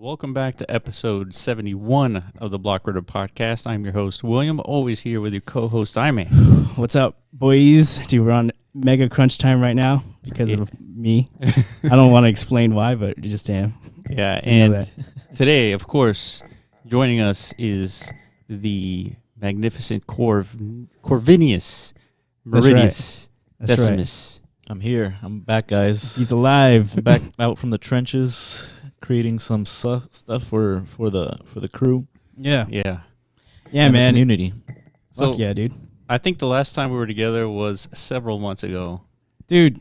Welcome back to episode 71 of the Block Ritter Podcast. I'm your host, William, always here with your co-host, Iman. What's up, boys? Dude, we're on mega crunch time right now because of me. I don't want to explain why, but you just am. Yeah, and today, of course, joining us is the magnificent Corvinus Meridius Decimus. Right. I'm here. I'm back, guys. He's alive. I'm back out from the trenches, creating some stuff for the crew. Yeah, And man. the community. So yeah, dude. I think the last time we were together was several months ago. Dude,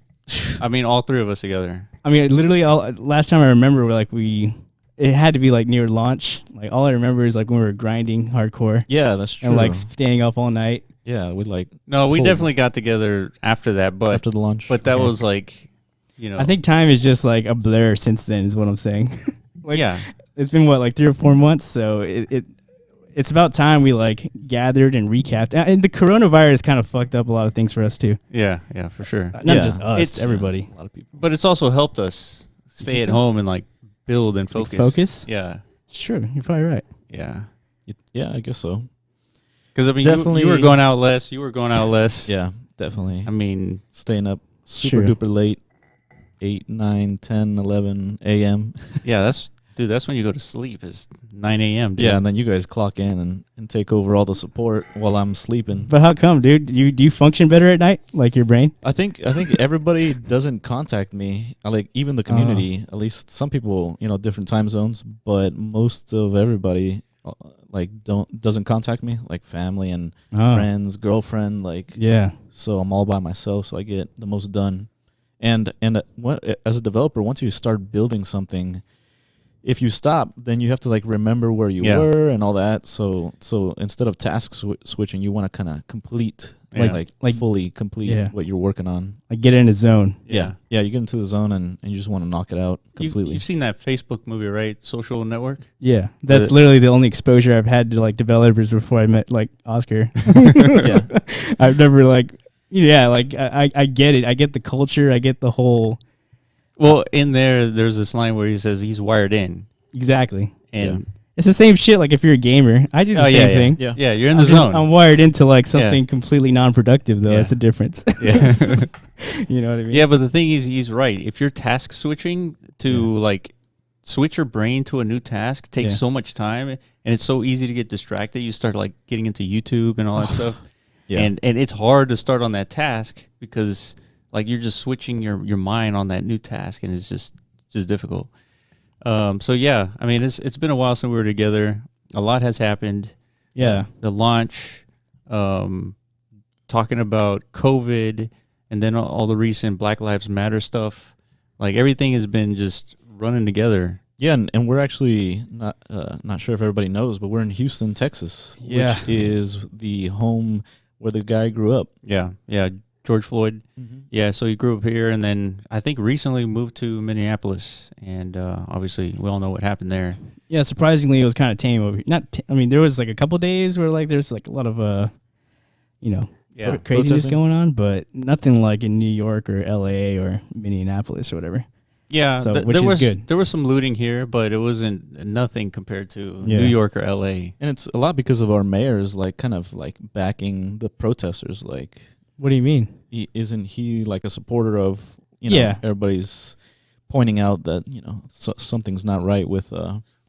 I mean, all three of us together. I mean, literally, last time I remember, it had to be like near launch. Like all I remember is like when we were grinding hardcore. Yeah, that's true. And like staying up all night. Yeah, we we definitely got together after that, but after the launch. But that was like, you know, I think time is just like a blur since then, is what I'm saying. yeah, it's been what, like 3 or 4 months, so it's about time we like gathered and recapped. And the coronavirus kind of fucked up a lot of things for us too. yeah, for sure. Not just us, It's everybody. A lot of people. But it's also helped us stay at home and like build and focus. Focus? Yeah, Sure, you're probably right. yeah. Yeah, I guess so. Because I mean, Definitely. you were going out less. You were going out less. Yeah, definitely. I mean, Staying up super duper late, 8, 9, 10, 11 a.m. yeah. That's when you go to sleep. Is 9 a.m. Dude. Yeah, and then you guys clock in and take over all the support while I'm sleeping. But how come, dude? Do you function better at night, like your brain? I think everybody doesn't contact me. Like even the community, at least some people, different time zones, but most of everybody doesn't contact me, like family and friends, girlfriend, Yeah. So I'm all by myself, so I get the most done. And as a developer, once you start building something, if you stop, then you have to remember where you were and all that. So instead of task switching, you want to kind of complete, fully complete what you're working on. Like get in a zone. Yeah. You get into the zone and you just want to knock it out completely. You've seen that Facebook movie, right? Social Network. Yeah, that's literally the only exposure I've had to developers before I met Oscar. Yeah, I've never I get it. I get the culture. I get the whole. Well, in there's this line where he says he's wired in. Exactly. And it's the same shit. Like if you're a gamer, I do the same thing. Yeah, you're in the zone. I'm wired into something completely non-productive, though. That's the difference. Yes. You know what I mean? Yeah, but the thing is, he's right. If you're task switching to switch your brain to a new task, takes so much time, and it's so easy to get distracted. You start getting into YouTube and all that stuff. Yeah. And it's hard to start on that task because you're just switching your mind on that new task, and it's just difficult. So yeah, I mean, it's been a while since we were together. A lot has happened. Yeah. The launch, talking about COVID, and then all the recent Black Lives Matter stuff. Everything has been just running together. Yeah, and we're actually not sure if everybody knows, but we're in Houston, Texas, which is the home where the guy grew up. Yeah, George Floyd. Mm-hmm. Yeah, so he grew up here, and then I think recently moved to Minneapolis, and obviously we all know what happened there. Yeah, surprisingly, it was kind of tame over here. There was a couple days where there's a lot of craziness protesting going on, but nothing like in New York or LA or Minneapolis or whatever. Yeah, so, which is good. There was some looting here, but it wasn't nothing compared to New York or LA. And it's a lot because of our mayors kind of backing the protesters. What do you mean? Isn't he a supporter of everybody's pointing out that something's not right with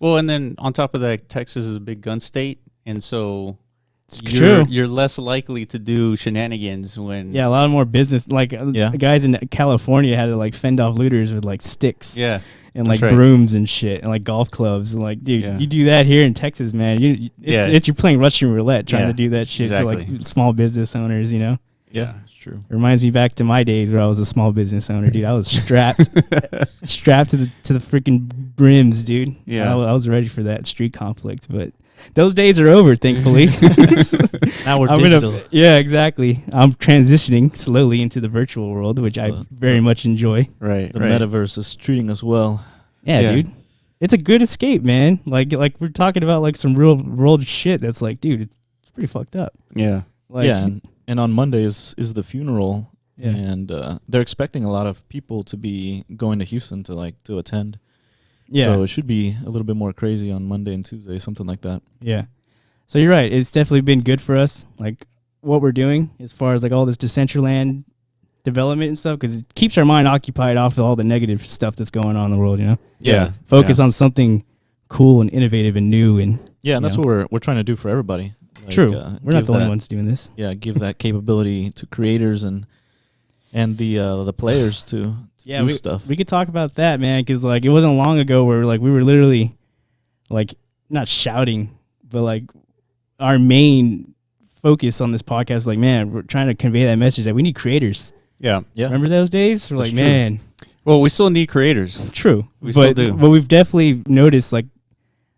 well, and then on top of that, Texas is a big gun state, and so you're less likely to do shenanigans when a lot more business guys in California had to fend off looters with sticks and brooms and shit and golf clubs and dude you do that here in Texas, man, you're playing Russian roulette trying to do that shit to small business owners. Yeah, it's true. It reminds me back to my days where I was a small business owner, dude. I was strapped to the freaking brims, dude. Yeah, I was ready for that street conflict, but those days are over, thankfully. Now we're digital. Yeah, exactly. I'm transitioning slowly into the virtual world, which I very much enjoy. Right. The Metaverse is treating us well. Yeah, dude. It's a good escape, man. We're talking about some real world shit that's dude, it's pretty fucked up. Yeah. And on Monday is the funeral, and they're expecting a lot of people to be going to Houston to attend. Yeah. So it should be a little bit more crazy on Monday and Tuesday, something like that. Yeah. So you're right. It's definitely been good for us, like what we're doing as far as like all this Decentraland development and stuff, because it keeps our mind occupied off of all the negative stuff that's going on in the world, you know? Yeah. Focus on something cool and innovative and new. And and that's what we're trying to do for everybody. Like, True. We're not the only ones doing this. Yeah, give that capability to creators and the players to do stuff. We could talk about that, man, because like it wasn't long ago where like we were literally like not shouting, but like our main focus on this podcast was like, man, we're trying to convey that message that we need creators. Yeah. Remember those days? We're like, true. man. Well, we still need creators. True. We still do. But we've definitely noticed like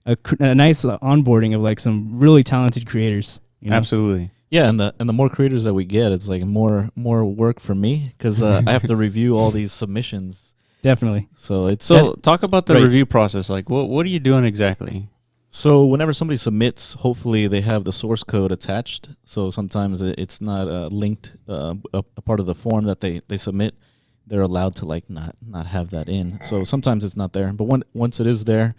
a nice onboarding of like some really talented creators. You know? Absolutely. Yeah, and the more creators that we get, it's like more work for me because I have to review all these submissions. Definitely. So talk about the review process. Like, what are you doing exactly? So whenever somebody submits, hopefully they have the source code attached. So sometimes it's not linked a part of the form that they submit. They're allowed to like not have that in. So sometimes it's not there, but once it is there,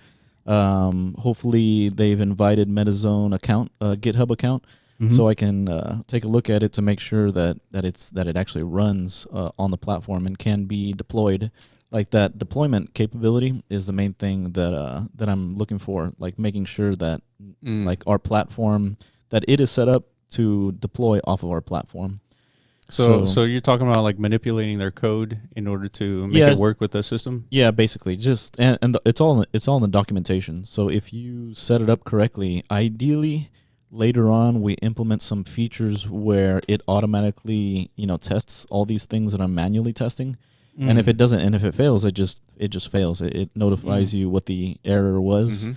hopefully they've invited MetaZone account, GitHub account. So I can take a look at it to make sure that it actually runs on the platform and can be deployed. Like that deployment capability is the main thing that I'm looking for. Like making sure that like our platform, that it is set up to deploy off of our platform. So you're talking about like manipulating their code in order to make it work with the system? Yeah, basically. Just and it's all in the documentation. So if you set it up correctly, ideally. Later on, we implement some features where it automatically, tests all these things that I'm manually testing. And if it doesn't, and if it fails, it just fails. It notifies you what the error was,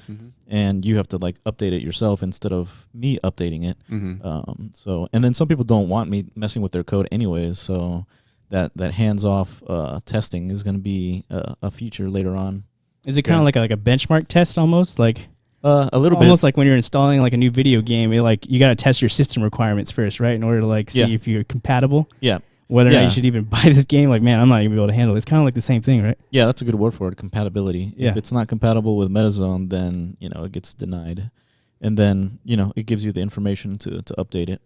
and you have to like update it yourself instead of me updating it. And then some people don't want me messing with their code anyways. So that hands-off testing is going to be a feature later on. Is it kind of like a benchmark test almost like? A little bit. Almost like when you're installing like a new video game, you got to test your system requirements first, right? In order to like see if you're compatible. Yeah. Whether or not you should even buy this game. Like, man, I'm not even able to handle it. It's kind of like the same thing, right? Yeah, that's a good word for it, compatibility. Yeah. If it's not compatible with MetaZone, then, it gets denied. And then, it gives you the information to update it.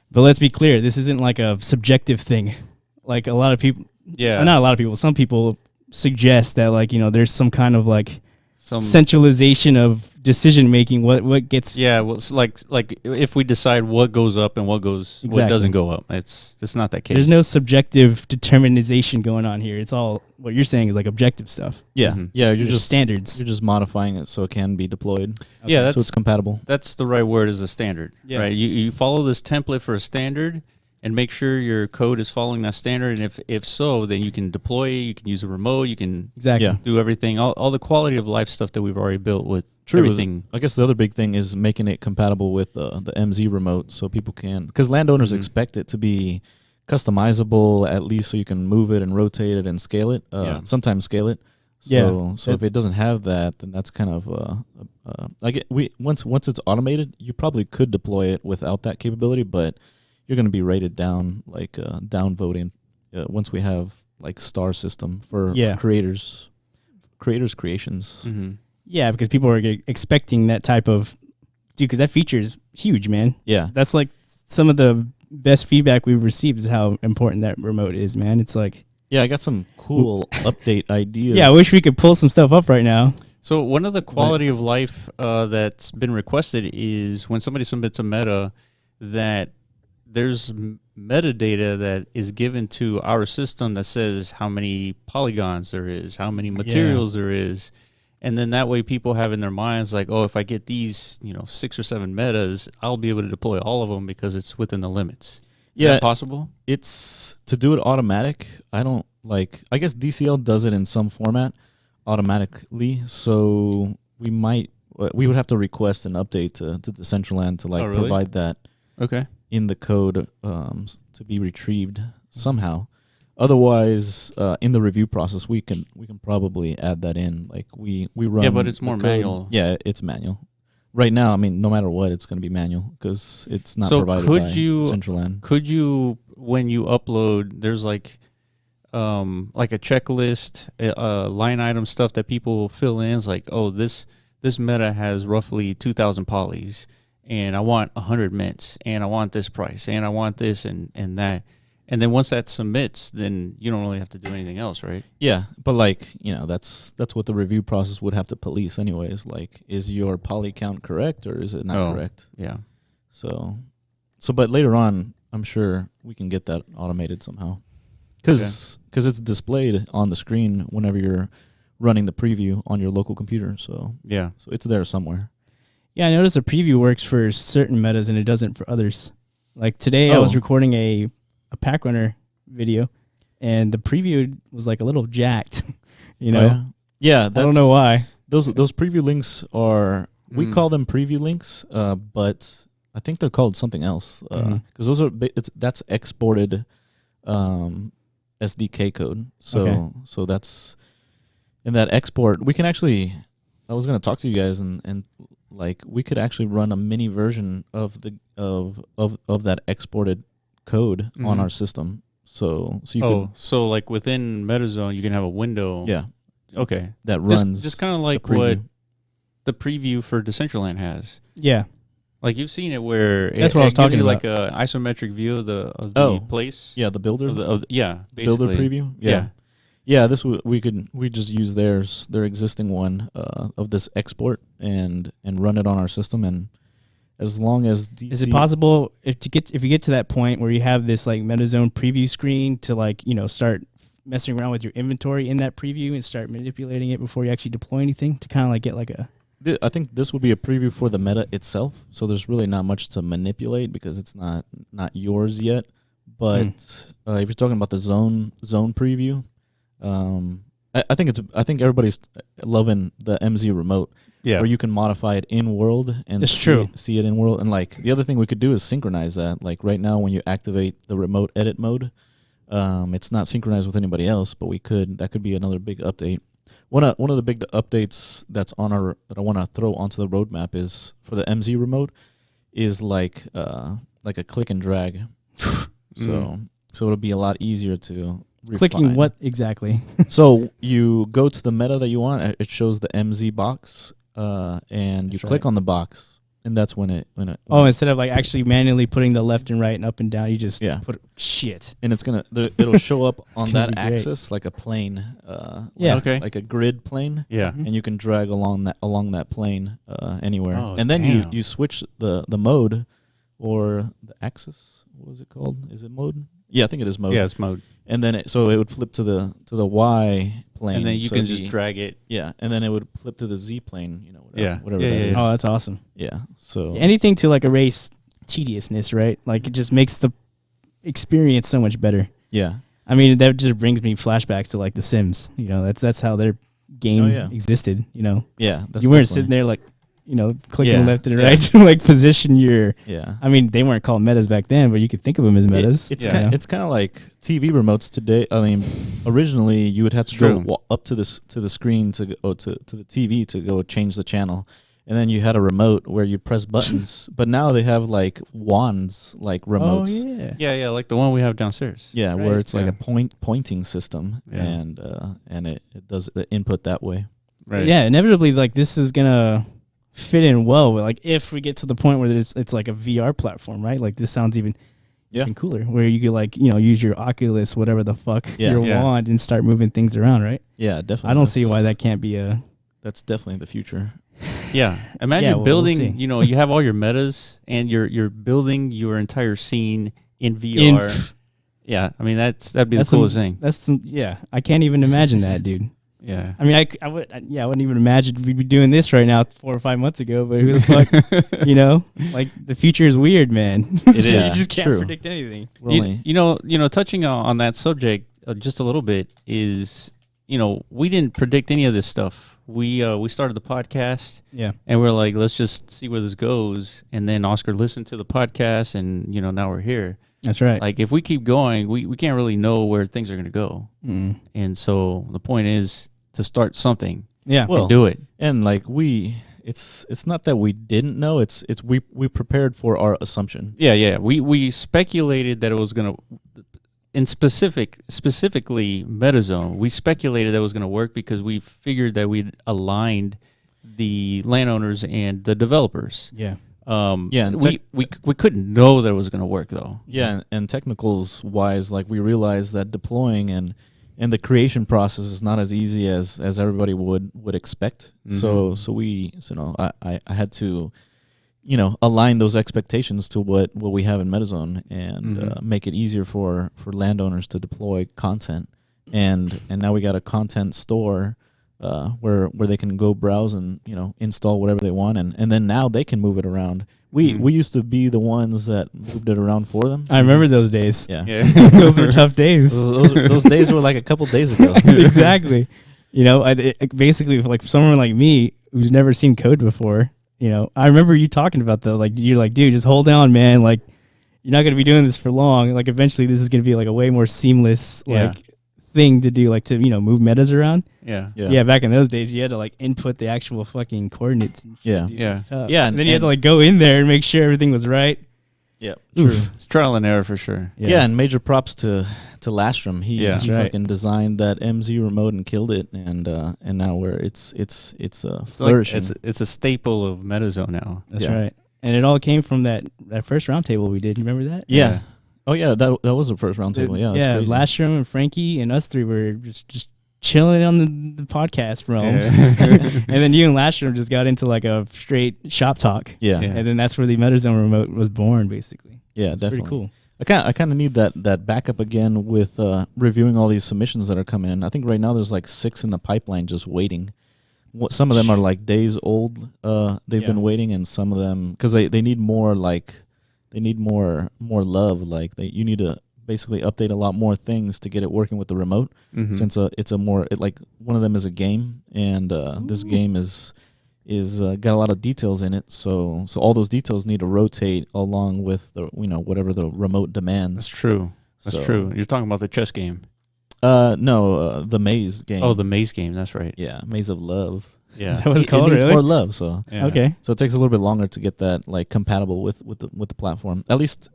But let's be clear, this isn't like a subjective thing. Like a lot of people, not a lot of people, some people suggest that like, there's some kind of like centralization of decision making. What gets well, it's like if we decide what goes up and what doesn't go up, it's not that case. There's no subjective determinization going on here. It's all what you're saying is like objective stuff. You're just standards. You're just modifying it so it can be deployed. Okay. So it's compatible. That's the right word, is a standard. Right, you follow this template for a standard and make sure your code is following that standard. And if so, then you can deploy it, you can use a remote, you can do everything, all the quality of life stuff that we've already built with everything. I guess the other big thing is making it compatible with the MZ remote so people can, because landowners expect it to be customizable at least so you can move it and rotate it and scale it, sometimes scale it. So if it doesn't have that, then that's kind of once it's automated, you probably could deploy it without that capability, but you're going to be rated down, like downvoting, once we have like star system for creators' creations. Yeah, because people are expecting that type of, because that feature is huge, man. Yeah, that's like some of the best feedback we've received is how important that remote is, man. It's like, I got some cool update ideas. Yeah, I wish we could pull some stuff up right now. So one of the quality of life that's been requested is when somebody submits a meta, that there's metadata that is given to our system that says how many polygons there is, how many materials there is. And then that way people have in their minds like, oh, if I get these, 6 or 7 metas, I'll be able to deploy all of them because it's within the limits. Is that possible? It's to do it automatic. I guess DCL does it in some format automatically. So we would have to request an update to Decentraland to provide that. Okay. In the code to be retrieved somehow. Otherwise, in the review process, we can probably add that in. Like we run. Yeah, but it's more manual. Yeah, it's manual. Right now, I mean, no matter what, it's going to be manual because it's not provided by Decentraland. Could you, when you upload, there's like like a checklist, line item stuff that people fill in. It's like, oh, this meta has roughly 2,000 polys, and I want 100 mints, and I want this price, and I want this and that. And then once that submits, then you don't really have to do anything else, right? Yeah, but like, that's what the review process would have to police anyways. Like, is your poly count correct or is it not correct? Yeah. So but later on, I'm sure we can get that automated somehow. Because it's displayed on the screen whenever you're running the preview on your local computer. So yeah. So it's there somewhere. Yeah, I noticed the preview works for certain metas and it doesn't for others. Like today I was recording a pack runner video and the preview was like a little jacked. Yeah, I don't know why. Those preview links are, we call them preview links, but I think they're called something else. Because those are, that's exported SDK code. So that's, in that export, we can actually, I was going to talk to you guys and like we could actually run a mini version of the of that exported code on our system. So you could, so like within MetaZone you can have a window. Yeah. Okay. That runs just kind of like what the preview for Decentraland has. Yeah. Like you've seen it where that's what I was talking about. Like a isometric view of the place. Yeah, the builder. Basically. Builder preview. Yeah. This we just use their existing one of this export and run it on our system, and as long as DC, is it possible if you get to that point where you have this like MetaZone preview screen to like start messing around with your inventory in that preview and start manipulating it before you actually deploy anything to kind of like get like a. I think this would be a preview for the meta itself, so there's really not much to manipulate because it's not yours yet. But if you're talking about the zone preview, I think everybody's loving the MZ remote, where you can modify it in world and see it in world. And like the other thing we could do is synchronize that. Like right now, when you activate the remote edit mode, it's not synchronized with anybody else, but that could be another big update. One of the big updates that I want to throw onto the roadmap is for the MZ remote is like a click and drag. So it'll be a lot easier to refine. Clicking what exactly? So you go to the meta that you want. It shows the MZ box, and you click on the box. And that's when it instead of like actually manually putting the left and right and up and down, you just put shit. And it'll show up on that axis like a plane, like a grid plane. Yeah. And you can drag along that plane anywhere. And then you switch the mode or the axis. What is it called? Is it mode? Yeah, I think it is mode. Yeah, it's mode. And then it would flip to the Y plane. And then you can just drag it. Yeah, and then it would flip to the Z plane, whatever that is. Oh, that's awesome. Yeah. So anything to like erase tediousness, right? Like it just makes the experience so much better. Yeah. I mean, that just brings me flashbacks to like The Sims. That's how their game existed, Yeah. You weren't sitting there like clicking left and right to like position your. Yeah. I mean, they weren't called metas back then, but you could think of them as metas. It's kind of like TV remotes today. I mean, originally you would have to go up to the screen to go to the TV to go change the channel, and then you had a remote where you press buttons. But now they have like wands, like remotes. Oh yeah, like the one we have downstairs. Yeah, right. Where it's like a pointing system, and it does the input that way. Right. Yeah, inevitably, like this is gonna fit in well with like if we get to the point where it's like a VR platform, right? Like this sounds even cooler, where you could like use your Oculus, whatever the fuck, your wand, and start moving things around, right? Yeah, definitely. I don't see why that can't be That's definitely the future. Yeah, imagine building. You have all your metas, and you're building your entire scene in VR. Yeah, I mean that'd be the coolest thing. I can't even imagine that, dude. Yeah, I mean, I wouldn't even imagine we'd be doing this right now 4 or 5 months ago. But who the fuck, like the future is weird, man. It is. You just can't predict anything. Touching on that subject just a little bit is, we didn't predict any of this stuff. We started the podcast, and we're like, let's just see where this goes. And then Oscar listened to the podcast, and now we're here. That's right. Like if we keep going, we can't really know where things are going to go. And so the point is to start something. Yeah. And do it. And like it's not that we didn't know, it's we prepared for our assumption. Yeah. We speculated that it was going to, specifically MetaZone, we speculated that was going to work because we figured that we'd aligned the landowners and the developers. Yeah. And we couldn't know that it was going to work though. Yeah, and technicals wise, like we realized that deploying and the creation process is not as easy as everybody would expect. Mm-hmm. So I had to, align those expectations to what we have in MetaZone and make it easier for landowners to deploy content. And now we got a content store where they can go browse and install whatever they want, and then now they can move it around. We used to be the ones that moved it around for them. I remember those days. Yeah. Those were tough days. Those days were like a couple days ago. Exactly. Basically, like someone like me who's never seen code before. I remember you talking about you're like, dude, just hold on, man. Like, you're not gonna be doing this for long. Like, eventually, this is gonna be like a way more seamless thing to do, like to move metas around. Yeah. Back in those days, you had to like input the actual fucking coordinates. Yeah. And then you had to like go in there and make sure everything was right. Yeah, true. It's trial and error for sure. Yeah, and major props to Lastrom. He fucking designed that MZ remote and killed it, and now it's flourishing. Like it's a staple of MetaZone now. That's right. And it all came from that first roundtable we did. You remember that? Yeah. Oh yeah, that was the first roundtable. Yeah. Lastrom and Frankie and us three were just chilling on the podcast realm. Yeah. And then you and Lastrom just got into like a straight shop talk. Yeah. And then that's where the MetaZone remote was born, basically. Yeah, definitely. Pretty cool. I kind of need that backup again with reviewing all these submissions that are coming in. I think right now there's like 6 in the pipeline just waiting. Some of them are like days old. They've been waiting, and some of them because they need more more love. Like you need to basically update a lot more things to get it working with the remote. Since it's a more one of them is a game, and this game is got a lot of details in it. So all those details need to rotate along with the whatever the remote demands. That's true. That's true. You're talking about the chess game. No, the maze game. Oh, the maze game. That's right. Yeah, Maze of Love. Yeah, is that what it's called? It needs really? more love. So okay. So it takes a little bit longer to get that like compatible with the platform. At least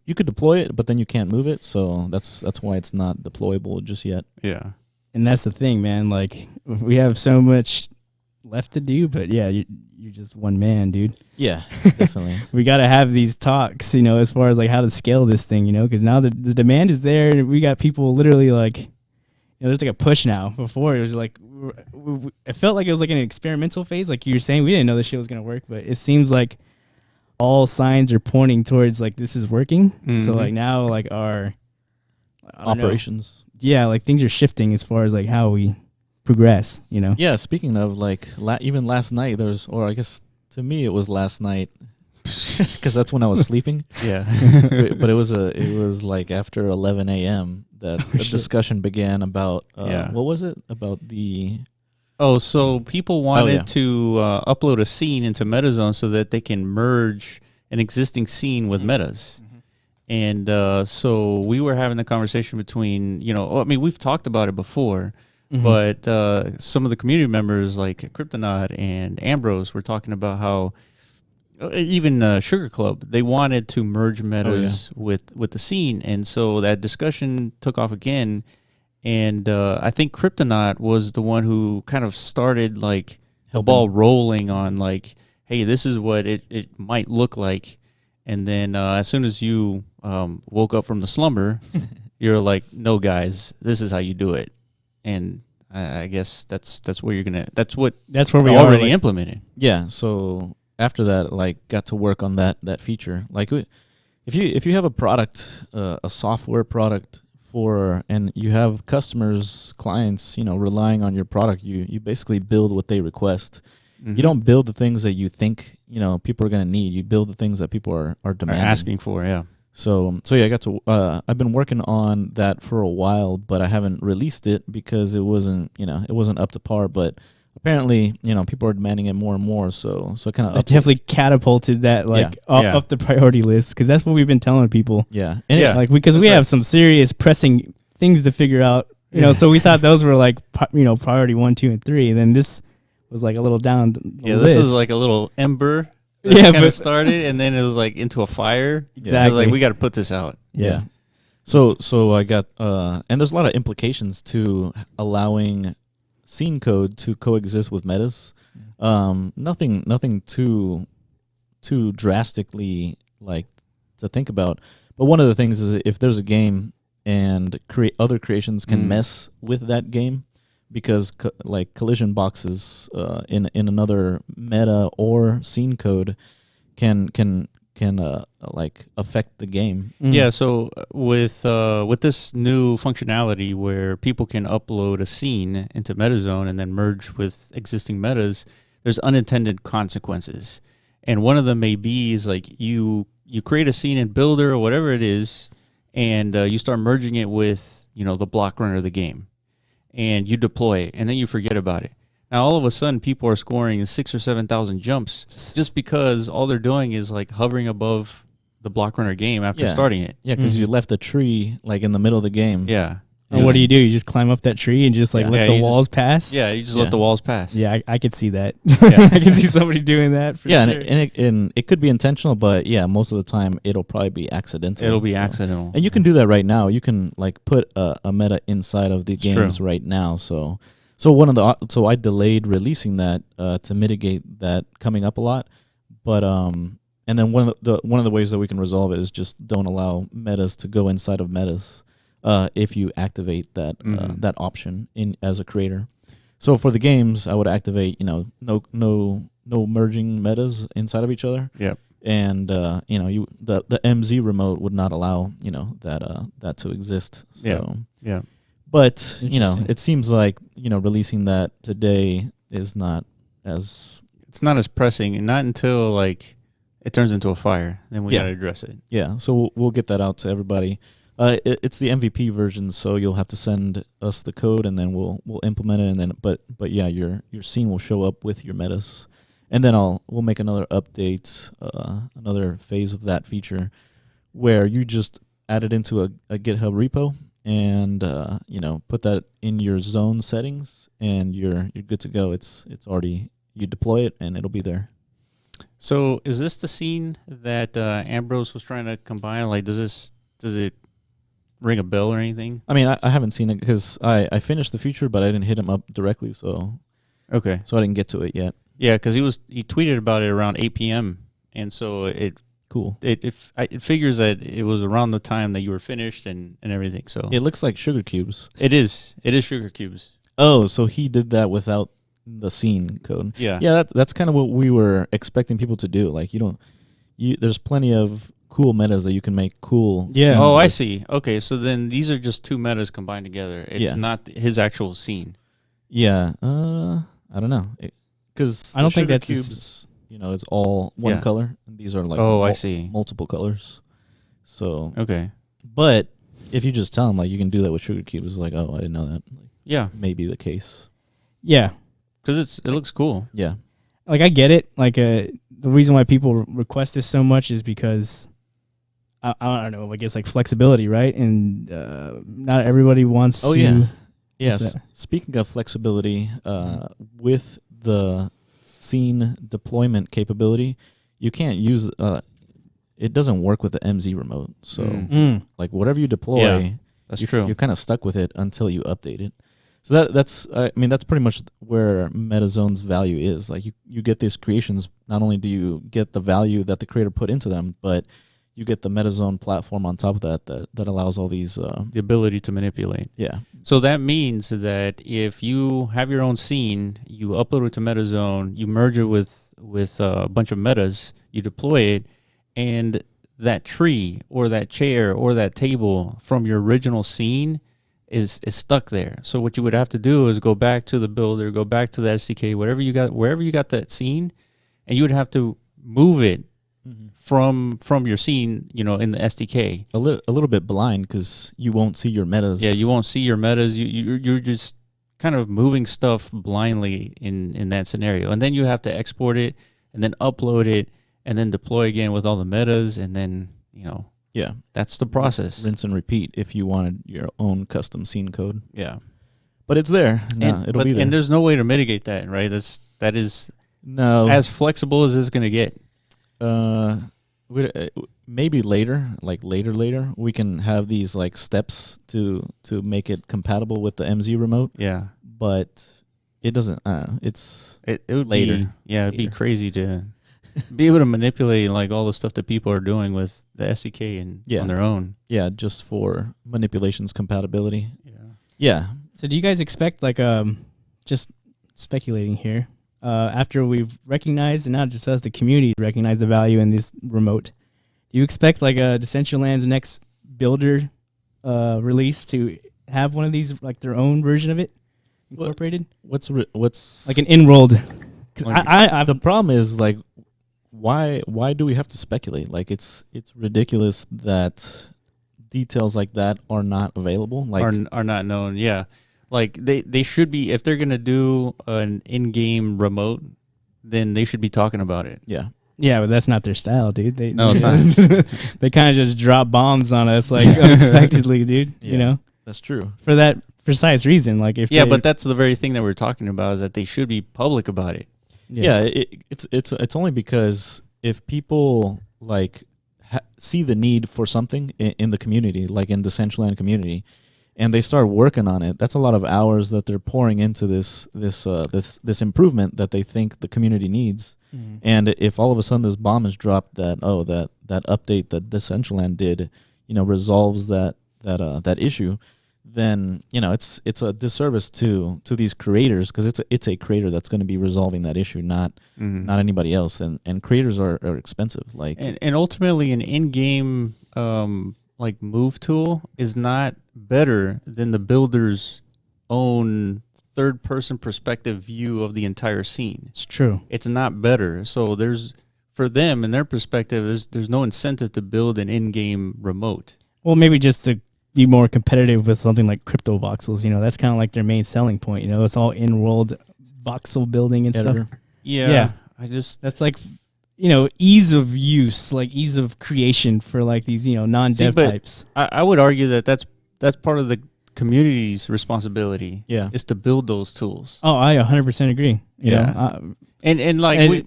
you could deploy it, but then you can't move it. So that's why it's not deployable just yet. Yeah, and that's the thing, man. Like we have so much left to do, but yeah, you're just one man, dude. Yeah, definitely. We got to have these talks, as far as like how to scale this thing, because now the demand is there, and we got people literally like. There's like a push now. Before it was like, it felt like it was like an experimental phase. Like you were saying, we didn't know this shit was gonna work, but it seems like all signs are pointing towards like this is working. So like now, like our operations, like things are shifting as far as like how we progress. Yeah. Speaking of like, even last night or I guess to me it was last night. Because that's when I was sleeping. Yeah, but it was like after 11 a.m. that the discussion began about what was it about the so people wanted to upload a scene into MetaZone so that they can merge an existing scene with metas. And so we were having the conversation between we've talked about it before, but some of the community members like Kryptonaut and Ambrose were talking about how even Sugar Club, they wanted to merge metas with the scene, and so that discussion took off again. And I think Kryptonaut was the one who kind of started like the ball rolling on like, hey, this is what it might look like. And then as soon as you woke up from the slumber, you're like, no, guys, this is how you do it. And I guess that's where you're gonna. That's where we already implemented. Yeah. So. After that, like, got to work on that feature. Like, if you have a product, a software product and you have customers, clients, relying on your product, you basically build what they request. You don't build the things that you think people are gonna need. You build the things that people are demanding, asking for. Yeah. So yeah, I got to. I've been working on that for a while, but I haven't released it because it wasn't up to par. But apparently, people are demanding it more and more, so kind of definitely catapulted that up the priority list, because that's what we've been telling people. Yeah, and because we have some serious pressing things to figure out. So we thought those were like priority 1, 2, and 3. And then this was like a little down. This is like a little ember. Kind of started, and then it was like into a fire. Exactly. It was like we got to put this out. Yeah. So I got and there's a lot of implications to allowing scene code to coexist with metas. Nothing too drastically like to think about. But one of the things is if there's a game and other creations can mess with that game, because like collision boxes in another meta or scene code can like affect the game. Yeah, so with this new functionality where people can upload a scene into MetaZone and then merge with existing metas, there's unintended consequences. And one of them may be is like you create a scene in Builder or whatever it is, and you start merging it with, the block runner of the game, and you deploy it, and then you forget about it. Now, all of a sudden, people are scoring 6,000 or 7,000 jumps just because all they're doing is like hovering above the block runner game after starting it. Yeah, because you left a tree like in the middle of the game. Yeah. And what do? You just climb up that tree and just like let the walls pass? Yeah, you just let the walls pass. Yeah, I could see that. I can see somebody doing that. For sure. and it could be intentional, but most of the time it'll probably be accidental. It'll be accidental. And you can do that right now. You can like put a meta inside of the games right now. So I delayed releasing that to mitigate that coming up a lot. But and then one of the ways that we can resolve it is just don't allow metas to go inside of metas. If you activate that that option in as a creator. So for the games, I would activate no merging metas inside of each other. Yep. And the MZ remote would not allow that to exist. So yeah. But it seems like releasing that today is not as pressing, and not until like it turns into a fire, then we gotta address it. Yeah. So we'll get that out to everybody. It's the MVP version, so you'll have to send us the code, and then we'll implement it, and then but yeah, your scene will show up with your metas, and then we'll make another update, another phase of that feature, where you just add it into a GitHub repo, and put that in your zone settings, and you're good to go. It's already, you deploy it, and it'll be there. So is this the scene that Ambrose was trying to combine? Like, does it ring a bell or anything? I mean, I haven't seen it because I finished the feature, but I didn't hit him up directly, so I didn't get to it yet. Yeah, because he tweeted about it around 8 p.m. and so it figures that it was around the time that you were finished and everything. So it looks like sugar cubes. It is sugar cubes. Oh, so he did that without the scene code. Yeah. That's kind of what we were expecting people to do. Like there's plenty of cool metas that you can make cool. Yeah. Oh, I see. Okay, so then these are just two metas combined together. It's not his actual scene. Yeah. I don't know, because I don't think that's cubes. It's all one color. And these are like I see, multiple colors. So okay, but if you just tell them like you can do that with sugar cubes, it's like, oh, I didn't know that. Like, maybe the case. Yeah, because it looks cool. Yeah, like I get it. Like the reason why people request this so much is because I don't know. I guess like flexibility, right? And not everybody wants. Oh yeah. Yes. Speaking of flexibility, with the scene deployment capability, you can't use it doesn't work with the MZ remote. So like whatever you deploy, that's true. You're kind of stuck with it until you update it. So that's pretty much where MetaZone's value is. Like you get these creations, not only do you get the value that the creator put into them, but you get the MetaZone platform on top of that allows all these the ability to manipulate. Yeah. So that means that if you have your own scene, you upload it to MetaZone, you merge it with a bunch of metas, you deploy it, and that tree or that chair or that table from your original scene is stuck there. So what you would have to do is go back to the builder, go back to the SDK, wherever you got that scene, and you would have to move it from your scene, in the SDK. A little bit blind because you won't see your metas. Yeah, you won't see your metas. You're just kind of moving stuff blindly in that scenario, and then you have to export it and then upload it and then deploy again with all the metas, and then that's the process. Rinse and repeat if you wanted your own custom scene code. Yeah, but it's there. It'll be there, and there's no way to mitigate that, right? That is no as flexible as it's going to get. maybe later, we can have these like steps to make it compatible with the MZ remote. Yeah, but it doesn't. I don't know. It would later. It'd be crazy to be able to manipulate like all the stuff that people are doing with the SDK and on their own. Yeah, just for manipulations compatibility. Yeah. Yeah. So do you guys expect like just speculating here, after we've recognized, and not just us, the community recognize the value in this remote, do you expect like a Decentraland's next builder release to have one of these, like their own version of it incorporated? What's like an enrolled? Because like, the problem is like, why do we have to speculate? Like it's ridiculous that details like that are not available. Like are not known. Yeah. Like they should be, if they're gonna do an in-game remote, then they should be talking about it. Yeah. Yeah, but that's not their style, dude. No, it's not. They kind of just drop bombs on us like unexpectedly, dude. Yeah, you know, that's true. For that precise reason, like if but that's the very thing that we're talking about, is that they should be public about it. Yeah, it's only because if people like see the need for something in the community, like in the Decentraland community, and they start working on it, that's a lot of hours that they're pouring into this improvement that they think the community needs. Mm-hmm. And if all of a sudden this bomb is dropped that that update that Decentraland did, resolves that issue, then it's a disservice to these creators, because it's a creator that's going to be resolving that issue, not anybody else. And creators are expensive. Like and ultimately an in-game like move tool is not better than the builder's own third-person perspective view of the entire scene. It's true. It's not better. So for them, in their perspective, there's no incentive to build an in-game remote. Well, maybe just to be more competitive with something like crypto voxels. That's kind of like their main selling point. It's all in-world voxel building and stuff. Yeah. That's like, ease of use, like ease of creation for like these, non-dev types. I would argue that that's part of the community's responsibility. Yeah, is to build those tools. Oh, I 100% agree.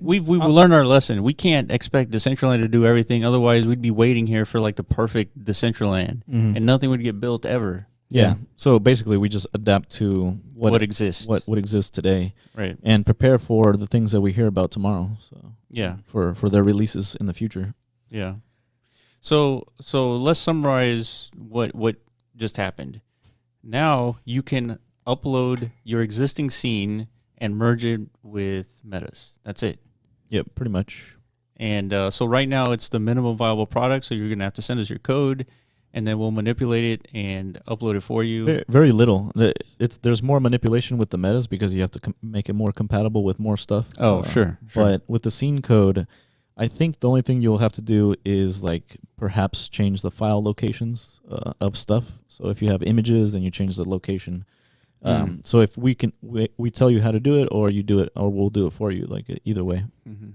We've learned our lesson. We can't expect Decentraland to do everything. Otherwise, we'd be waiting here for like the perfect Decentraland, and nothing would get built ever. Yeah. So basically, we just adapt to what exists, what exists today, right? And prepare for the things that we hear about tomorrow. So yeah, for their releases in the future. Yeah. So let's summarize what just happened. Now you can upload your existing scene and merge it with Metas. That's it. Yep, pretty much. And so right now it's the minimum viable product, so you're going to have to send us your code, and then we'll manipulate it and upload it for you. Very, very little. There's more manipulation with the Metas because you have to make it more compatible with more stuff. Oh, sure. But with the scene code, I think the only thing you'll have to do is like perhaps change the file locations of stuff. So if you have images, then you change the location. So if we tell you how to do it, or you do it, or we'll do it for you, like either way. Mm-hmm.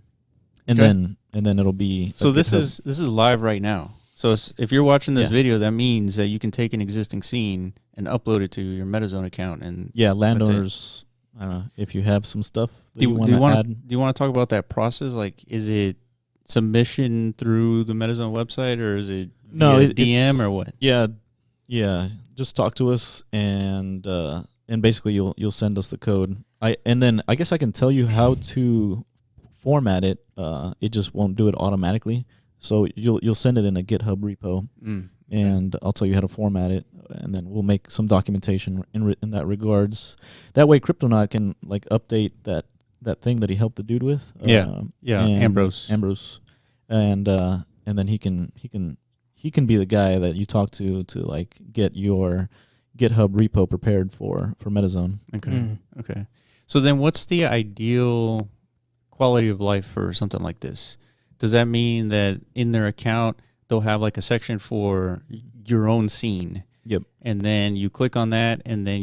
And then it'll be. So this is live right now. So if you're watching this video, that means that you can take an existing scene and upload it to your MetaZone account. And landowners. I don't know if you have some stuff. Do you want to talk about that process? Like, is it submission through the MetaZone website, or is it DM or what? Yeah. Just talk to us, and basically you'll send us the code. And then I guess I can tell you how to format it. It just won't do it automatically. So you'll send it in a GitHub repo, and I'll tell you how to format it, and then we'll make some documentation in that regards. That way, Cryptonaut can like update that thing that he helped the dude with. Ambrose, and then he can be the guy that you talk to like get your GitHub repo prepared for MetaZone. Okay. So then, what's the ideal quality of life for something like this? Does that mean that in their account they'll have like a section for your own scene? Yep. And then you click on that, and then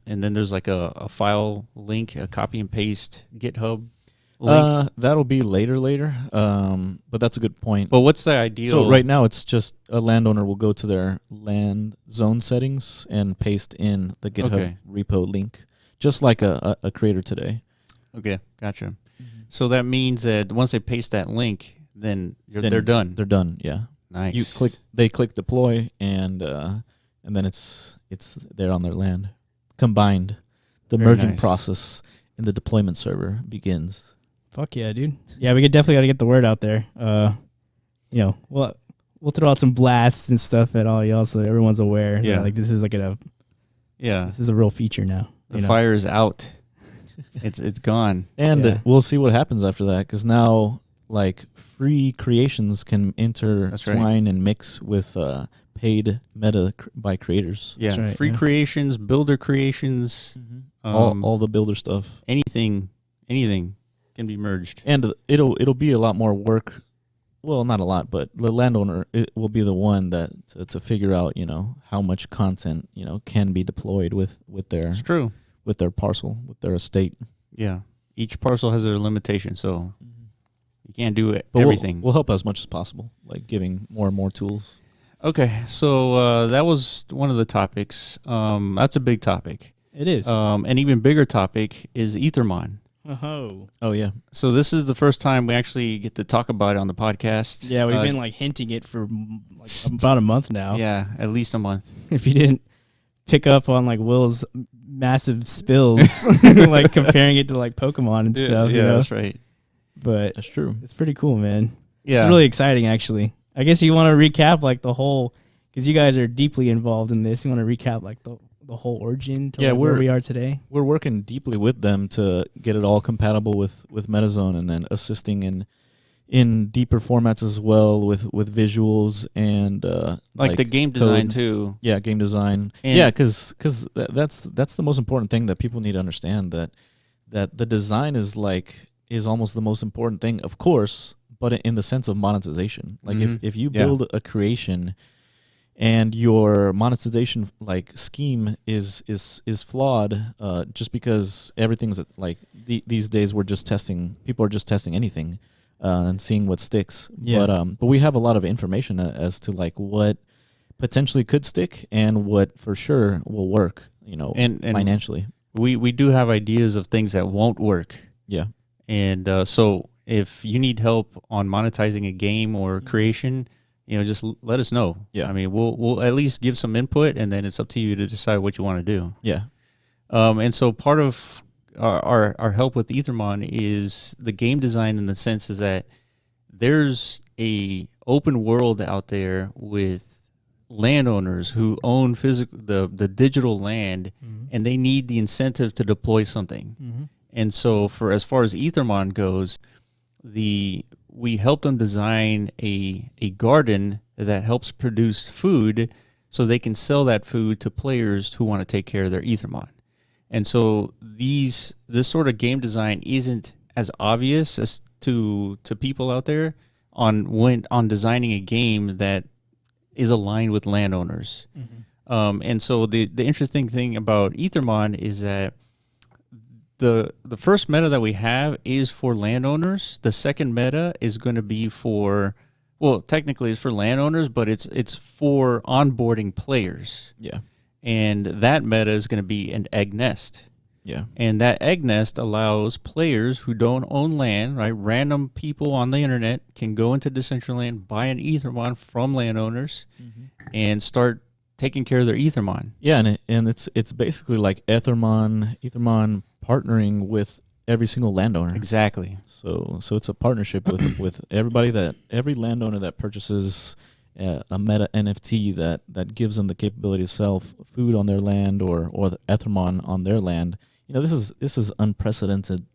and then there's like a file link, a copy and paste GitHub link? That'll be later. But that's a good point. But what's the ideal? So right now it's just a landowner will go to their land zone settings and paste in the GitHub repo link, just like a creator today. Okay, gotcha. So that means that once they paste that link, then they're done. They're done. Yeah. Nice. They click deploy, and then it's there on their land. Combined, the merging process in the deployment server begins. Fuck yeah, dude. Yeah, we definitely got to get the word out there. We'll throw out some blasts and stuff at all y'all, so everyone's aware. Yeah. That, like, this is this is a real feature now. The fire is out. It's gone. And we'll see what happens after that, because now, like, free creations can intertwine and mix with paid meta by creators. Yeah, right, free creations, builder creations, all the builder stuff. Anything can be merged. And it'll be a lot more work. Well, not a lot, but the landowner will be the one that to figure out, how much content, can be deployed with their. It's true. With their parcel, with their estate. Yeah, each parcel has their limitation, so you can't do everything. We'll help as much as possible, like giving more and more tools. Okay, so that was one of the topics. That's a big topic. It is. An even bigger topic is Ethermon. Oh yeah. So this is the first time we actually get to talk about it on the podcast. Yeah, we've been like hinting it for like about a month now. Yeah, at least a month. If you didn't pick up on like Will's massive spills, like comparing it to like Pokemon and stuff. Yeah, that's right. But that's true. It's pretty cool, man. Yeah, it's really exciting, actually. I guess you want to recap like the whole, because you guys are deeply involved in this. You want to recap like the whole origin to where we are today. We're working deeply with them to get it all compatible with MetaZone, and then assisting in deeper formats as well with visuals and like the game design too. Yeah, game design. And because that's the most important thing that people need to understand, that the design is almost the most important thing, of course, but in the sense of monetization. Like if you build a creation and your monetization like scheme is flawed, just because everything's like these days people are just testing anything. And seeing what sticks. Yeah. But we have a lot of information as to like what potentially could stick and what for sure will work, and financially. We do have ideas of things that won't work. Yeah. And so if you need help on monetizing a game or creation, just let us know. Yeah. I mean, we'll at least give some input, and then it's up to you to decide what you want to do. Yeah. And so part of our help with Ethermon is the game design, in the sense is that there's a open world out there with landowners who own the digital land, and they need the incentive to deploy something. And so as far as Ethermon goes, we help them design a garden that helps produce food so they can sell that food to players who want to take care of their Ethermon. And so this sort of game design isn't as obvious as to people out there on designing a game that is aligned with landowners. And so the interesting thing about Ethermon is that the first meta that we have is for landowners. The second meta is going to be technically it's for landowners, but it's for onboarding players. Yeah. And that meta is going to be an egg nest. Yeah. And that egg nest allows players who don't own land, right? Random people on the internet can go into Decentraland, buy an Ethermon from landowners, and start taking care of their Ethermon. Yeah, and it's basically like Ethermon partnering with every single landowner. Exactly. So it's a partnership with every landowner that purchases a meta NFT that gives them the capability to sell food on their land or the Ethermon on their land. This is unprecedented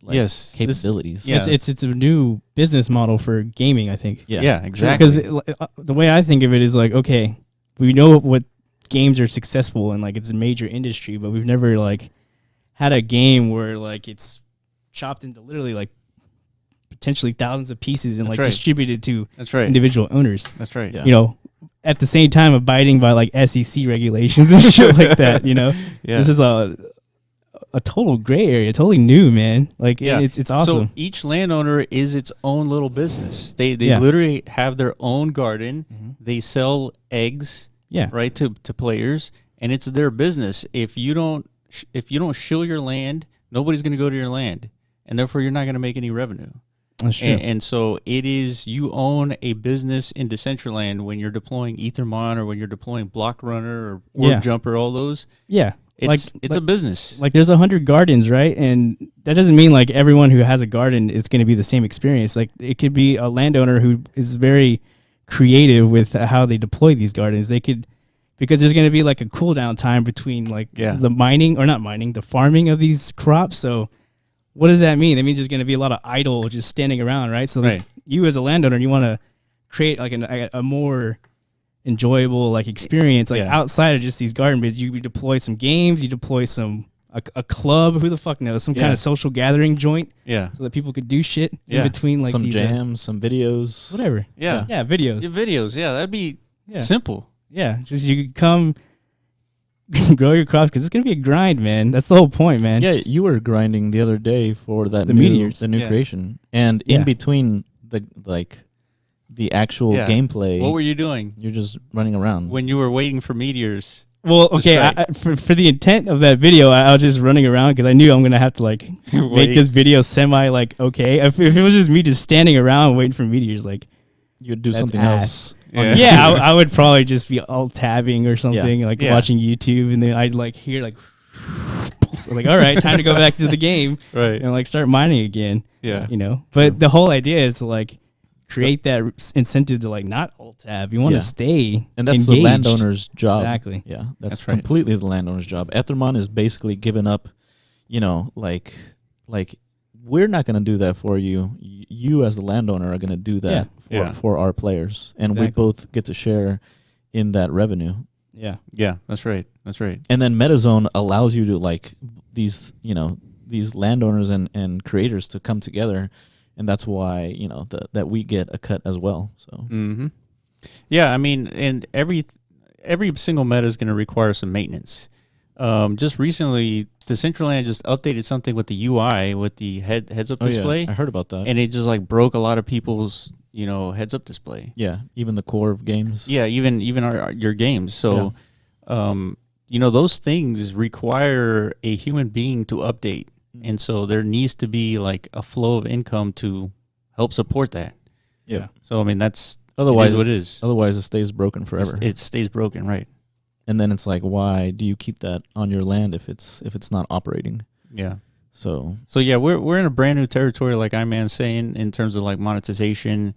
capabilities. It's a new business model for gaming, I think. Yeah, exactly. Because the way I think of it is like, okay, we know what games are successful and like it's a major industry, but we've never like had a game where like it's chopped into literally like potentially thousands of pieces and distributed to individual owners. That's right. Yeah. At the same time abiding by like SEC regulations and shit like that. Yeah. This is a total gray area, totally new, man. Like it's awesome. So each landowner is its own little business. They literally have their own garden. They sell eggs, right, to players, and it's their business. If you don't shill your land, nobody's going to go to your land, and therefore you're not going to make any revenue. That's true. And so it is, you own a business in Decentraland when you're deploying Ethermon or when you're deploying Block Runner or Orb Jumper, all those. Yeah. It's a business. Like there's 100 gardens, right? And that doesn't mean like everyone who has a garden is going to be the same experience. Like it could be a landowner who is very creative with how they deploy these gardens. They could, because there's going to be like a cooldown time between like the the farming of these crops. So what does that mean? That means there's going to be a lot of idle just standing around, right? So like you as a landowner, you want to create like a more enjoyable like experience like outside of just these garden beds. You deploy some games, you deploy some a club, who the fuck knows, some kind of social gathering joint, so that people could do shit in between, like some these, jams, some videos, whatever. Videos. That'd be simple. Just you could come grow your crops, because it's gonna be a grind, man. That's the whole point, man. Yeah, you were grinding the other day for that meteors, the new creation, and in between the actual gameplay. What were you doing? You're just running around when you were waiting for meteors. Well, okay, for the intent of that video, I was just running around because I knew I'm gonna have to like make this video semi like okay. If it was just me just standing around waiting for meteors, like you'd do something else. I would probably just be alt tabbing or something, like watching YouTube, and then I'd like hear like like, all right, time to go back to the game, and like start mining again. You know. But the whole idea is to like create that incentive to like not alt tab. You want to stay, and that's engaged. The landowner's job. Exactly. Yeah, that's completely the landowner's job. Ethermon is basically giving up. You know, like we're not going to do that for you. You as the landowner are going to do that for our players, and we both get to share in that revenue. Yeah, that's right. That's right. And then MetaZone allows you to like these landowners and creators to come together. And that's why, that we get a cut as well. So, yeah, I mean, and every single meta is going to require some maintenance. Just recently, Decentraland just updated something with the UI with the heads-up display. Yeah. I heard about that. And it just like broke a lot of people's heads-up display. Yeah, even the core of games. Yeah, even your games. So, those things require a human being to update. And so there needs to be like a flow of income to help support that. Yeah. So I mean that's otherwise what it is. Otherwise it stays broken forever. It stays broken, right? And then it's like, why do you keep that on your land if it's not operating? Yeah. So yeah, we're in a brand new territory, like Iman's saying, in terms of like monetization,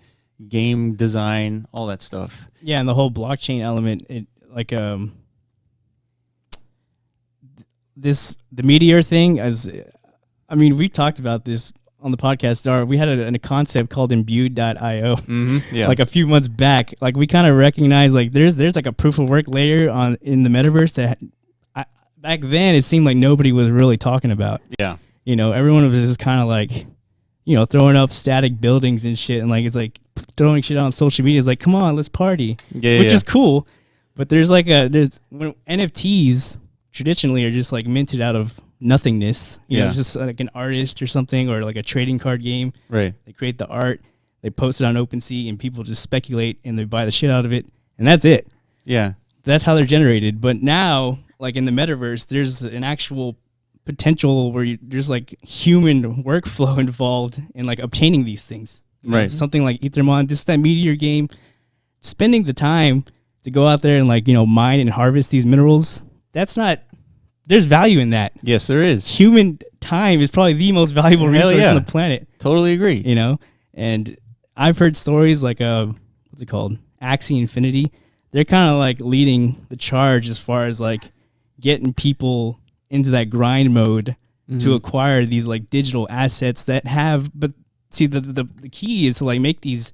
game design, all that stuff. Yeah, and the whole blockchain element, the meteor thing I mean, we talked about this on the podcast. We had a concept called imbued.io like a few months back. Like we kind of recognized like there's like a proof of work layer in the metaverse that back then it seemed like nobody was really talking about. Yeah. Everyone was just kind of like, throwing up static buildings and shit. And like, it's like throwing shit on social media. It's like, come on, let's party. Which is cool. But there's when NFTs traditionally are just like minted out of nothingness, just like an artist or something, or like a trading card game. Right. They create the art, they post it on OpenSea, and people just speculate and they buy the shit out of it, and that's it. Yeah. That's how they're generated. But now, like in the metaverse, there's an actual potential where there's like human workflow involved in like obtaining these things. Right. Something like Ethermon, just that meteor game, spending the time to go out there and like, mine and harvest these minerals. There's value in that. Yes, there is. Human time is probably the most valuable resource on the planet. Totally agree. And I've heard stories like, what's it called? Axie Infinity. They're kind of like leading the charge as far as like getting people into that grind mode to acquire these like digital assets that have, but see the key is to like make these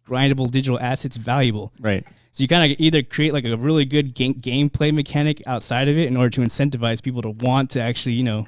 grindable digital assets valuable. Right. So you kind of either create like a really good gameplay mechanic outside of it in order to incentivize people to want to actually,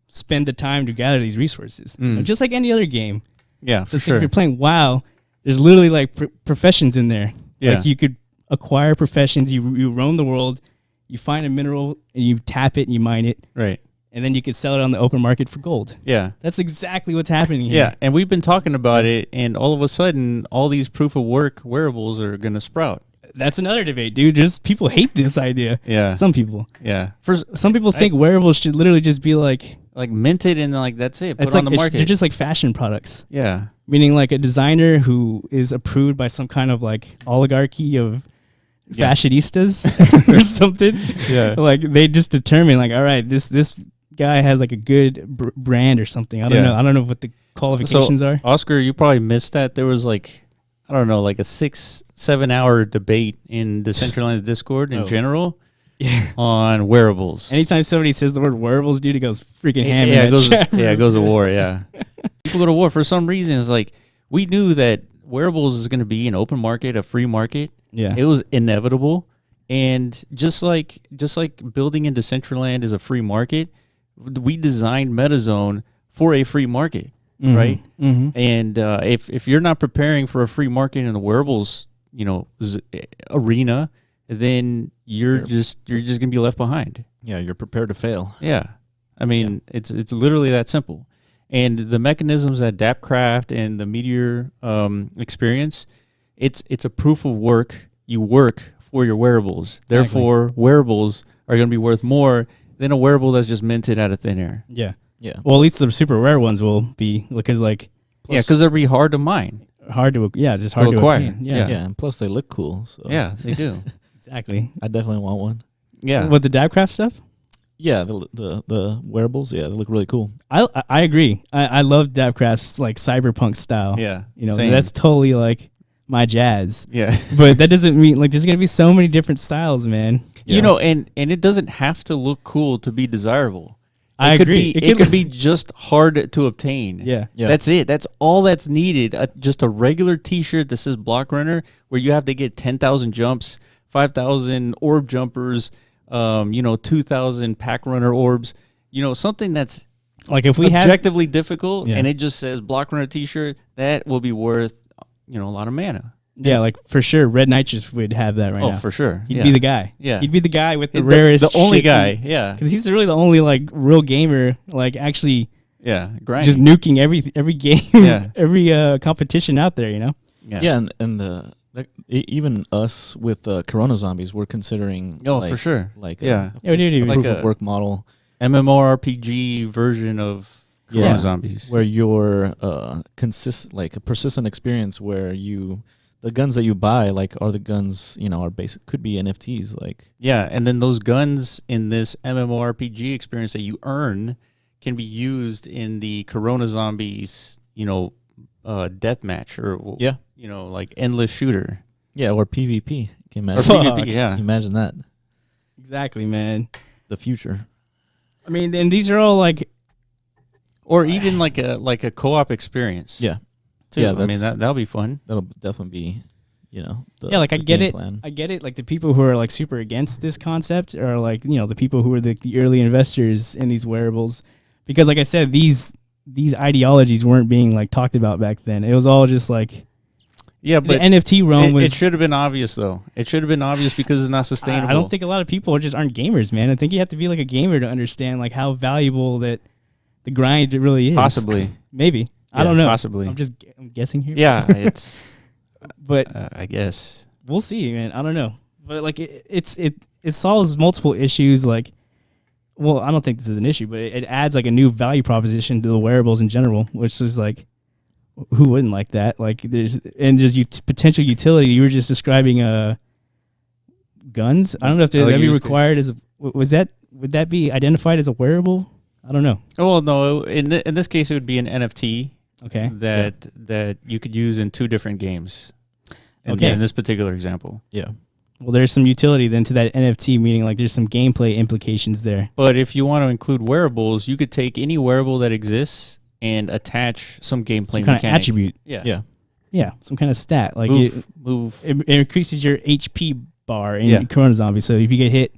spend the time to gather these resources. Just like any other game. Yeah, If you're playing WoW, there's literally like professions in there. Yeah. Like you could acquire professions, you roam the world, you find a mineral and you tap it and you mine it. Right. And then you could sell it on the open market for gold. Yeah. That's exactly what's happening here. Yeah, and we've been talking about it, and all of a sudden, all these proof of work wearables are going to sprout. That's another debate, dude. Just people hate this idea. Yeah. Some people. Yeah. Some people think wearables should literally just be like like minted and like that's it. Put it's on like the market. They're just like fashion products. Yeah. Meaning like a designer who is approved by some kind of like oligarchy of fashionistas or something. Yeah. Like they just determine like, all right, this guy has like a good brand or something. I don't know. I don't know what the qualifications are. Oscar, you probably missed that. There was like, I don't know, like a 6-7 hour debate in Decentraland's Discord in general on wearables. Anytime somebody says the word wearables, dude, it goes freaking ham. It goes to war. Yeah. People go to war for some reason. It's like we knew that wearables is going to be an open market, a free market. Yeah, it was inevitable, and just like building in Decentraland is a free market, we designed MetaZone for a free market, right? Mm-hmm. And if you're not preparing for a free market in the wearables, arena, then you're just going to be left behind. Yeah, you're prepared to fail. Yeah, I mean it's literally that simple. And the mechanisms that DAppCraft and the Meteor experience, it's a proof of work. You work for your wearables. Exactly. Therefore, wearables are going to be worth more than a wearable that's just minted out of thin air. Yeah. Yeah. Well, at least the super rare ones will be, because because they'll be hard to mine. Just hard to acquire. Yeah. And plus they look cool. So. Yeah, they do. Exactly. I definitely want one. Yeah. What, the DAppCraft stuff? Yeah, the wearables, they look really cool. I agree. I love DAppCraft's like cyberpunk style. Yeah, same. That's totally like my jazz. Yeah, but that doesn't mean like there's gonna be so many different styles, man. Yeah. And it doesn't have to look cool to be desirable. I agree. It could be just hard to obtain. Yeah, that's it. That's all that's needed. Just a regular T-shirt that says Block Runner, where you have to get 10,000 jumps, 5,000 orb jumpers. 2,000 pack runner orbs, something that's like if we objectively difficult, and it just says Block Runner T-shirt, that will be worth, a lot of mana. Yeah, like for sure, Red Nitrous would have that right now. Oh, for sure. He'd be the guy. Yeah. He'd be the guy with the rarest the only guy, yeah. Because he's really the only like real gamer, like actually grinding. Just nuking every game, every competition out there, Yeah, and even us with Corona Zombies, we're considering. Oh, for sure. Like a proof of work model, MMORPG version of Corona Zombies, where you're a persistent experience where the guns that you buy are the guns are basic, could be NFTs and then those guns in this MMORPG experience that you earn can be used in the Corona Zombies deathmatch or like endless shooter. Yeah, or PvP. Can you imagine? PvP, yeah. Imagine that. Exactly, man. The future. I mean, and these are all or even like a co-op experience. Yeah. Too. Yeah, I mean that'll be fun. That'll definitely be, I get it. Plan. I get it. Like the people who are like super against this concept are like, the people who are the early investors in these wearables, because like I said, these ideologies weren't being like talked about back then. It was all just like. Yeah, but the NFT realm was. It should have been obvious, though. It should have been obvious because it's not sustainable. I don't think a lot of people aren't gamers, man. I think you have to be like a gamer to understand like how valuable that the grind really is. Possibly, maybe. I don't know. Possibly, I'm guessing here. Yeah, it's. But I guess we'll see, man. I don't know, but like it solves multiple issues. Like, well, I don't think this is an issue, but it adds like a new value proposition to the wearables in general, which is like. Who wouldn't like that? Like, there's potential utility. You were just describing guns. I don't know if that'd be required as would that be identified as a wearable? I don't know. Oh well, no. In this case, it would be an NFT. Okay. That you could use in 2 different games. In this particular example. Yeah. Well, there's some utility then to that NFT, meaning like there's some gameplay implications there. But if you want to include wearables, you could take any wearable that exists and attach some gameplay kind of attribute. Yeah. Some kind of stat. Like move. It increases your HP bar in Corona Zombie. So if you get hit,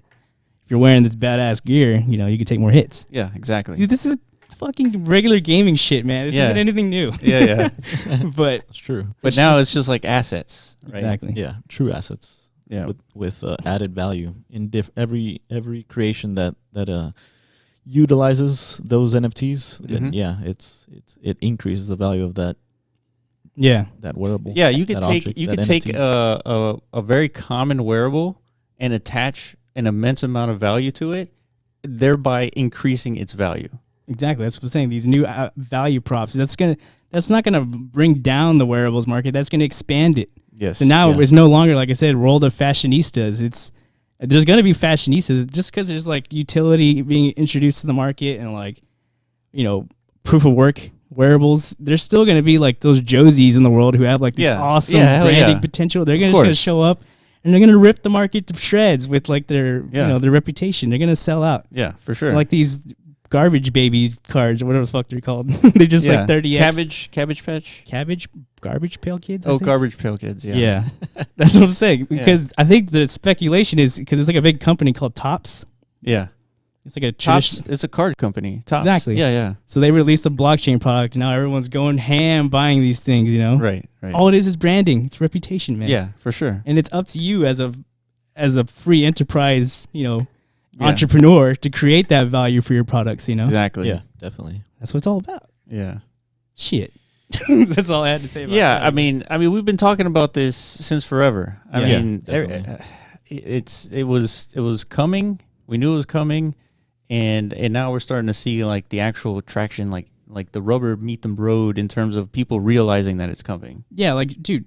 if you're wearing this badass gear, you can take more hits. Yeah, exactly. Dude, this is fucking regular gaming shit, man. This isn't anything new. Yeah. But it's true. But now it's just like assets, right? Exactly. Yeah, true assets. Yeah, with added value in every creation that utilizes those NFTs, then it increases the value of that. Yeah, that wearable. Yeah, you could take a very common wearable and attach an immense amount of value to it, thereby increasing its value. Exactly. That's what I'm saying. These new value props. That's not gonna bring down the wearables market. That's gonna expand it. Yes. So now it's no longer, like I said, world of fashionistas. There's gonna be fashionistas just because there's like utility being introduced to the market and like, proof of work wearables. There's still gonna be like those Josies in the world who have like this awesome branding potential. They're just gonna show up. And they're gonna rip the market to shreds with like their their reputation. They're gonna sell out. Yeah, for sure. Like these garbage baby cards or whatever the fuck they're called. They're just like 30x. Garbage pail kids. Garbage pail kids. Yeah. Yeah, that's what I'm saying. Because I think the speculation is because it's like a big company called Topps. Yeah. It's like a Topps. It's a card company. Topps. Exactly. Yeah. So they released a blockchain product. Now everyone's going ham buying these things. Right. All it is branding. It's reputation, man. Yeah, for sure. And it's up to you as a free enterprise, entrepreneur to create that value for your products. Exactly. Yeah, definitely. That's what it's all about. Yeah. Shit. That's all I had to say about that. I mean, we've been talking about this since forever. I mean, it was coming. We knew it was coming. And now we're starting to see like the actual traction, like the rubber meet the road in terms of people realizing that it's coming. Yeah, like, dude,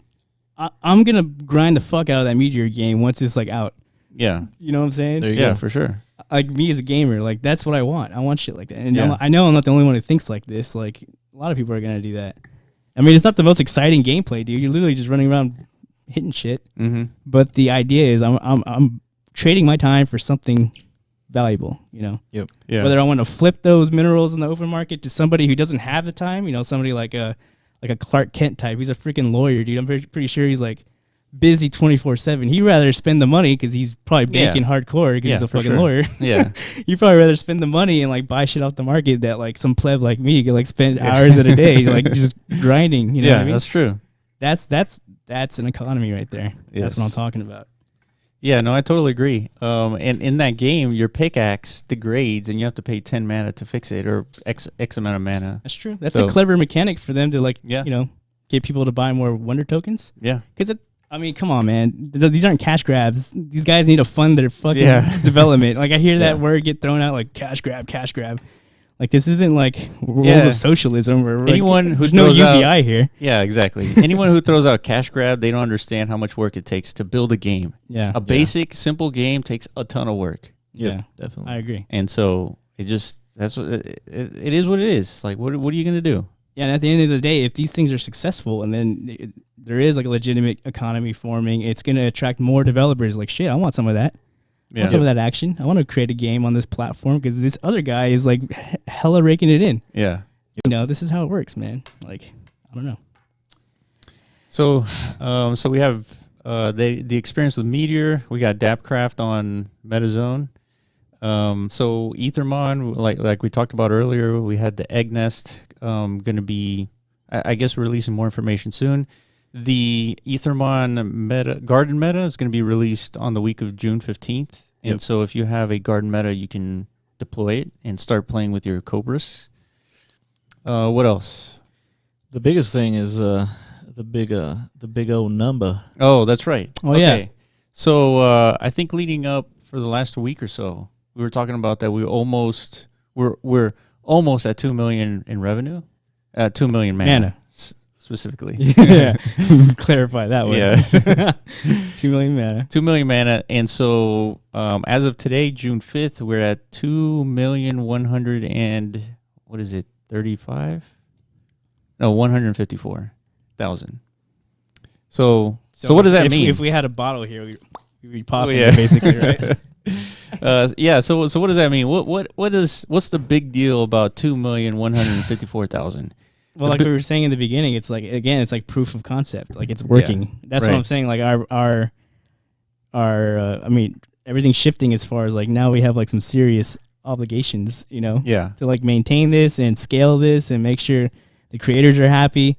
I'm gonna grind the fuck out of that Meteor game once it's like out. Yeah, you know what I'm saying? There you go. For sure. Like me as a gamer, like that's what I want. I want shit like that. And I know I'm not the only one who thinks like this. Like a lot of people are gonna do that. I mean, it's not the most exciting gameplay, dude. You're literally just running around hitting shit. Mm-hmm. But the idea is, I'm trading my time for something valuable, Yep. Yeah. Whether I want to flip those minerals in the open market to somebody who doesn't have the time, somebody like a Clark Kent type. He's a freaking lawyer, dude. I'm pretty sure he's like busy 24/7. He'd rather spend the money because he's probably banking hardcore because he's a fucking lawyer. Yeah. You'd probably rather spend the money and like buy shit off the market that like some pleb like me could like spend hours at a day like just grinding. You know what I mean? That's true. That's an economy right there. Yes. That's what I'm talking about. Yeah, no, I totally agree. And in that game, your pickaxe degrades, and you have to pay 10 mana to fix it, or X amount of mana. That's true. That's a clever mechanic for them to get people to buy more wonder tokens. Yeah, because come on, man. These aren't cash grabs. These guys need to fund their fucking development. Like I hear that word get thrown out, like cash grab. Like this isn't like world of socialism or anyone who's no UBI here. Yeah, exactly. Anyone who throws out cash grab, they don't understand how much work it takes to build a game. Yeah, a basic simple game takes a ton of work. Yeah, definitely. I agree. And so that's what it is. What it is. Like what are you gonna do? Yeah, and at the end of the day, if these things are successful, and then there is like a legitimate economy forming, it's gonna attract more developers. Like shit, I want some of that. I want some of that action. I want to create a game on this platform because this other guy is like hella raking it in. Yeah. This is how it works, man. Like, I don't know. So we have the experience with Meteor. We got Dapcraft on MetaZone. So Ethermon, like we talked about earlier, we had the Egg Nest going to be, I guess, releasing more information soon. The Ethermon Garden Meta is going to be released on the week of June 15th. And so if you have a Garden Meta, you can deploy it and start playing with your Cobras. What else? The biggest thing is the big old number. Oh, that's right. Oh, okay. Yeah. So I think leading up for the last week or so, we were talking about that we're almost at 2 million in revenue. 2 million mana. Specifically. Yeah. Clarify that one. Yeah. 2 million mana. 2 million mana. And so as of today, June 5th, we're at 2,100,000 and what is it? 154,000. So what does that mean? If we had a bottle here, we'd be popping basically, right? So what does that mean? What's the big deal about 2,154,000? Well, like we were saying in the beginning, it's like, again, it's like proof of concept. Like it's working. Yeah, that's what I'm saying. Like our I mean, everything's shifting as far as like now we have like some serious obligations, to like maintain this and scale this and make sure the creators are happy.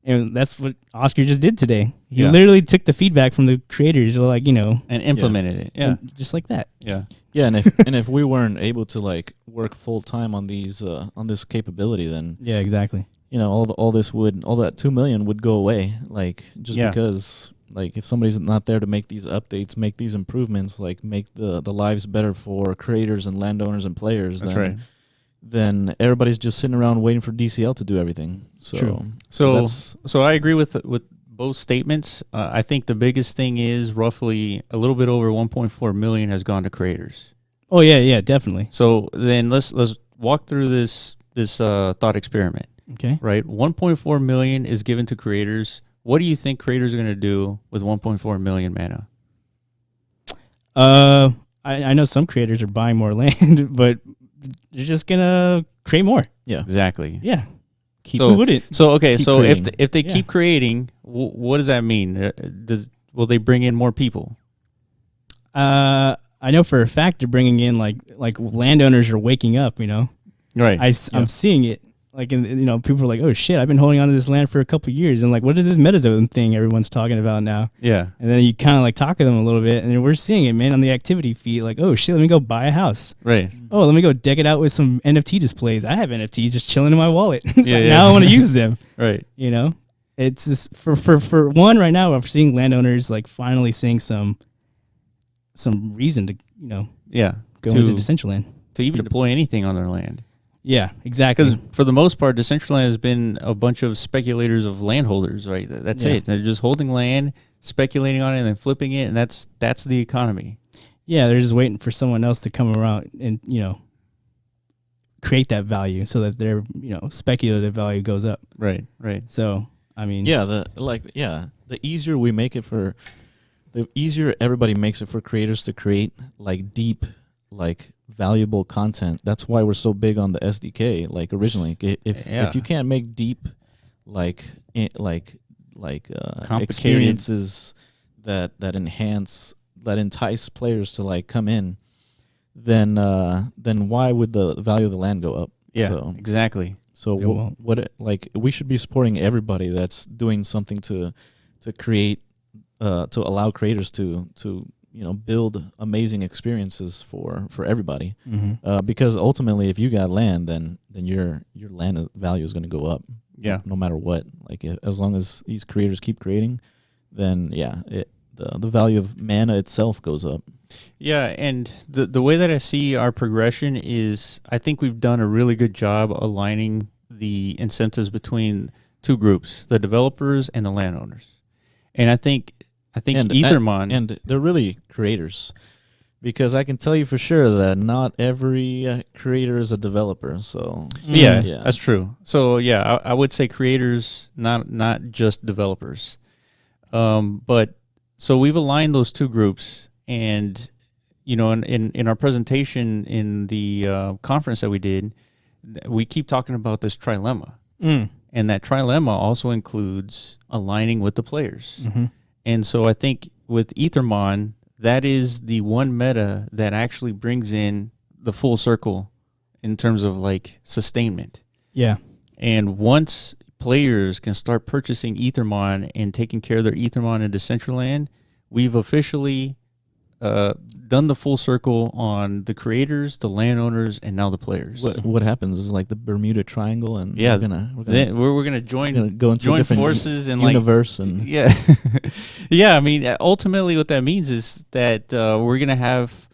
And that's what Oscar just did today. He literally took the feedback from the creators, like, and implemented it. Yeah. Just like that. Yeah. Yeah. And if we weren't able to like work full time on these, on this capability, then yeah, exactly. All that 2 million would go away. Like just because like if somebody's not there to make these updates, make these improvements, like make the lives better for creators and landowners and players, then everybody's just sitting around waiting for DCL to do everything. So, true. So I agree with both statements. I think the biggest thing is roughly a little bit over 1.4 million has gone to creators. Oh yeah, definitely. So then let's walk through this thought experiment. Okay. Right, 1.4 million is given to creators. What do you think creators are going to do with 1.4 million mana? I know some creators are buying more land, but they're just gonna create more. Yeah, exactly. Yeah. Who wouldn't? So okay, so creating. if they keep creating, what does that mean? Will they bring in more people? I know for a fact they're bringing in like landowners are waking up. You know, right? I'm seeing it. Like, people are like, oh shit, I've been holding on to this land for a couple of years, and like, what is this MetaZone thing everyone's talking about now? Yeah. And then you kind of like talk to them a little bit, and then we're seeing it, man, on the activity feed. Like, oh shit, let me go buy a house. Right. Oh, let me go deck it out with some NFT displays. I have NFTs just chilling in my wallet. Yeah. Now I want to use them. Right. You know, it's just for one right now. I'm seeing landowners like finally seeing some reason to go into Decentraland to even deploy anything on their land. Yeah, exactly. Because for the most part, Decentraland has been a bunch of speculators of landholders, right? That's it. They're just holding land, speculating on it, and then flipping it, and that's the economy. Yeah, they're just waiting for someone else to come around and create that value so that their speculative value goes up. Right. So I mean, the easier we make it the easier everybody makes it for creators to create like deep, like valuable content. That's why we're so big on the SDK. Like originally, if you can't make deep, experiences that entice players to like come in, then why would the value of the land go up? Yeah, so, exactly. So we should be supporting everybody that's doing something to create, to allow creators to build amazing experiences for everybody. Mm-hmm. Because ultimately, if you got land, then your land value is going to go up. Yeah. No matter what, like as long as these creators keep creating, then the value of mana itself goes up. Yeah, and the way that I see our progression is, I think we've done a really good job aligning the incentives between two groups, the developers and the landowners. And I think Ethermon, and they're really creators, because I can tell you for sure that not every creator is a developer. So yeah, that's true. So yeah, I would say creators, not just developers. But so we've aligned those two groups, and in our presentation in the conference that we did, we keep talking about this trilemma, and that trilemma also includes aligning with the players. Mm-hmm. And so I think with Ethermon, that is the one meta that actually brings in the full circle in terms of like sustainment. Yeah. And once players can start purchasing Ethermon and taking care of their Ethermon in Decentraland, we've officially done the full circle on the creators, the landowners, and now the players. What happens is like the Bermuda Triangle, and we're gonna go into join forces and universe, like, and yeah. I mean, ultimately, what that means is that we're gonna have.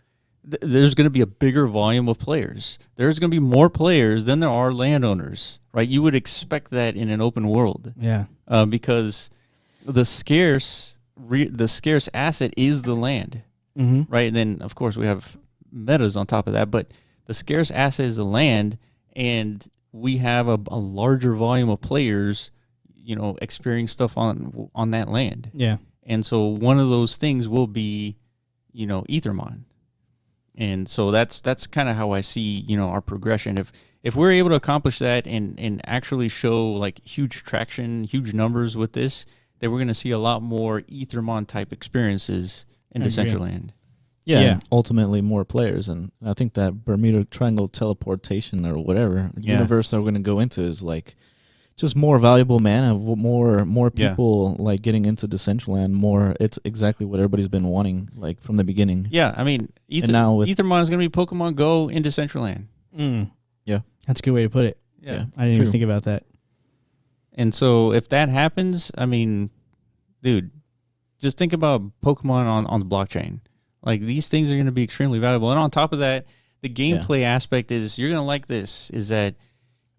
There's going to be a bigger volume of players. There's going to be more players than there are landowners, right? You would expect that in an open world, because the scarce asset is the land. Mm-hmm. Right, and then of course we have metas on top of that, but the scarce asset is the land, and we have a larger volume of players, experiencing stuff on that land. Yeah, and so one of those things will be, Ethermon, and so that's kind of how I see our progression. If we're able to accomplish that and actually show like huge traction, huge numbers with this, then we're going to see a lot more Ethermon type experiences in Decentraland. Yeah, ultimately more players, and I think that Bermuda Triangle teleportation or whatever universe that we're going to go into is like just more valuable mana, more people like getting into Decentraland. More, it's exactly what everybody's been wanting like from the beginning. Yeah, I mean, Ethermon is going to be Pokemon Go in Decentraland. Yeah, that's a good way to put it. Yeah, I didn't even think about that. And so if that happens, I mean, dude, just think about Pokemon on the blockchain. Like, these things are going to be extremely valuable. And on top of that, the gameplay aspect is you're gonna like this. Is that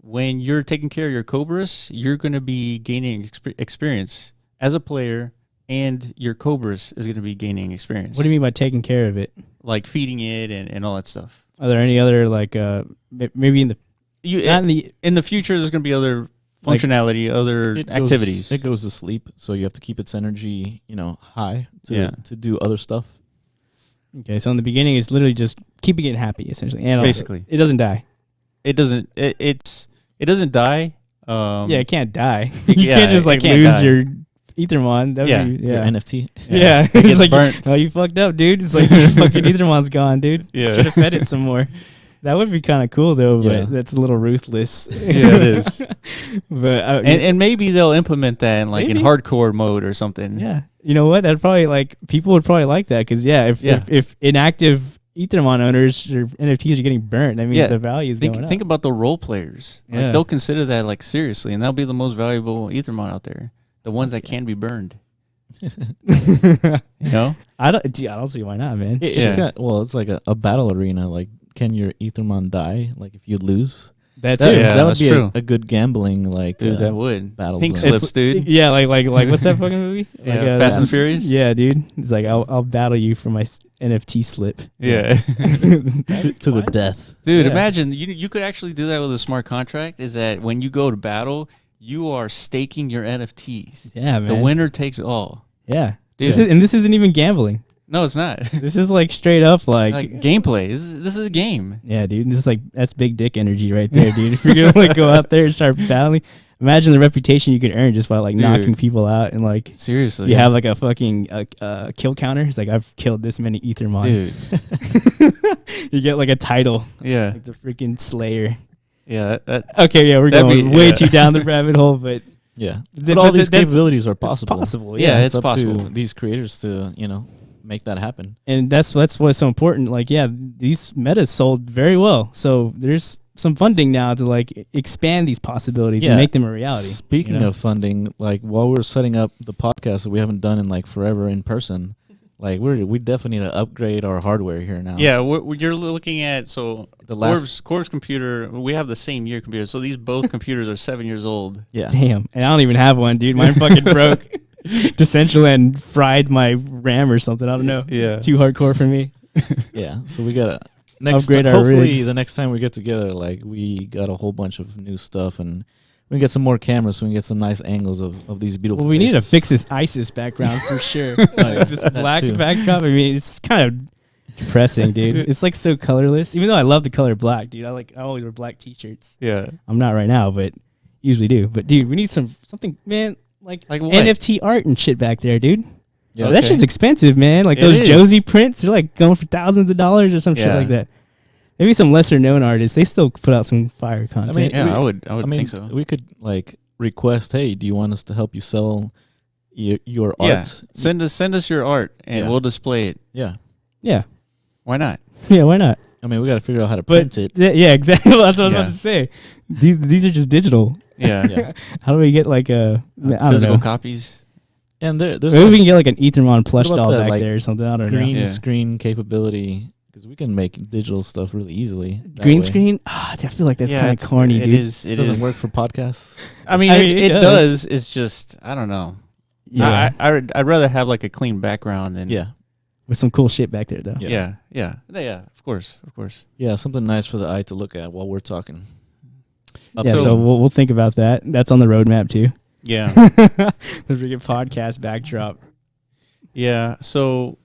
when you're taking care of your cobras, you're gonna be gaining experience as a player, and your cobras is gonna be gaining experience. What do you mean by taking care of it? Like feeding it and all that stuff. Are there any other like maybe in the future there's gonna be other functionality, other activities. It goes to sleep, so you have to keep its energy, high to do other stuff. Okay, so in the beginning, it's literally just keeping it happy, essentially. And basically, it doesn't die. It doesn't. It doesn't die. It can't die. You can't just lose your Ethermon. Your NFT. Yeah, it gets burnt. Oh, you fucked up, dude. It's like your fucking Ethermon's gone, dude. Yeah, should have fed it some more. That would be kind of cool though, but that's a little ruthless. Yeah, it is. But and maybe they'll implement that in hardcore mode or something. Yeah, you know what? That'd probably people would probably like that because if inactive Ethermon owners or NFTs are getting burnt, I mean the value is going up. Think about the role players. Like, they'll consider that seriously, and that'll be the most valuable Ethermon out there. The ones that can be burned. I don't see why not, man. It's like a battle arena. Like, can your Ethermon die? Like, if you lose, that would be a good gambling dude. That would battle. Pink slips, dude. Yeah, like what's that fucking movie? Fast and Furious. Yeah, dude. It's like I'll battle you for my NFT slip. Yeah, to the death, dude. Imagine you could actually do that with a smart contract. Is that when you go to battle, you are staking your NFTs. Yeah, man. The winner takes all. Yeah, dude. This isn't even gambling. No, it's not. This is straight up like gameplay. This is a game. Yeah, dude. This is that's big dick energy right there, dude. If you're gonna go out there and start battling, imagine the reputation you could earn just by knocking people out and seriously. You have a fucking kill counter. It's I've killed this many Ethermon. Dude. You get a title. Yeah, the freaking Slayer. Yeah. Okay. Yeah, we're going way too down the rabbit hole, but yeah. But all these capabilities are possible. It's possible. Yeah, it's up possible to these creators to make that happen. And that's what's so important. These metas sold very well, so there's some funding now to expand these possibilities and make them a reality. Speaking of funding, while we're setting up the podcast that we haven't done in forever in person, we definitely need to upgrade our hardware here now. Yeah, you're looking at the Corb's computer. We have the same year computer, so these both computers are 7 years old. Yeah, damn, and I don't even have one, dude. Mine fucking broke. Decentraland fried my RAM or something. I don't know. Yeah, too hardcore for me. Yeah, so we gotta upgrade our hopefully rigs. The next time we get together, we got a whole bunch of new stuff and we can get some more cameras so we can get some nice angles of these beautiful. Well, we need to fix this ISIS background for sure. This black backdrop. I mean, it's kind of depressing, dude. It's so colorless. Even though I love the color black, dude. I always wear black T-shirts. Yeah, I'm not right now, but usually do. But dude, we need something, man. Like NFT art and shit back there, dude. Yeah, that shit's expensive, man. Those Josie prints, they're going for thousands of dollars or some shit like that. Maybe some lesser known artists, they still put out some fire content. I would think so. We could request, hey, do you want us to help you sell your art? Send us your art and we'll display it. Yeah. Why not? Yeah, why not? I mean, we got to figure out how to print it. Yeah, exactly. That's what I was about to say. These are just digital. Yeah. How do we get physical copies? And there's maybe we can get an Ethermon plush doll back there or something. I don't know. Green screen capability, because we can make digital stuff really easily. Green screen? I feel like that's kind of corny, dude. It doesn't work for podcasts. I mean, it does. It's just, I don't know. Yeah. I'd rather have a clean background and with some cool shit back there, though. Yeah. Of course. Yeah, something nice for the eye to look at while we're talking. So we'll think about that. That's on the roadmap too. Yeah. The freaking podcast backdrop. Yeah. So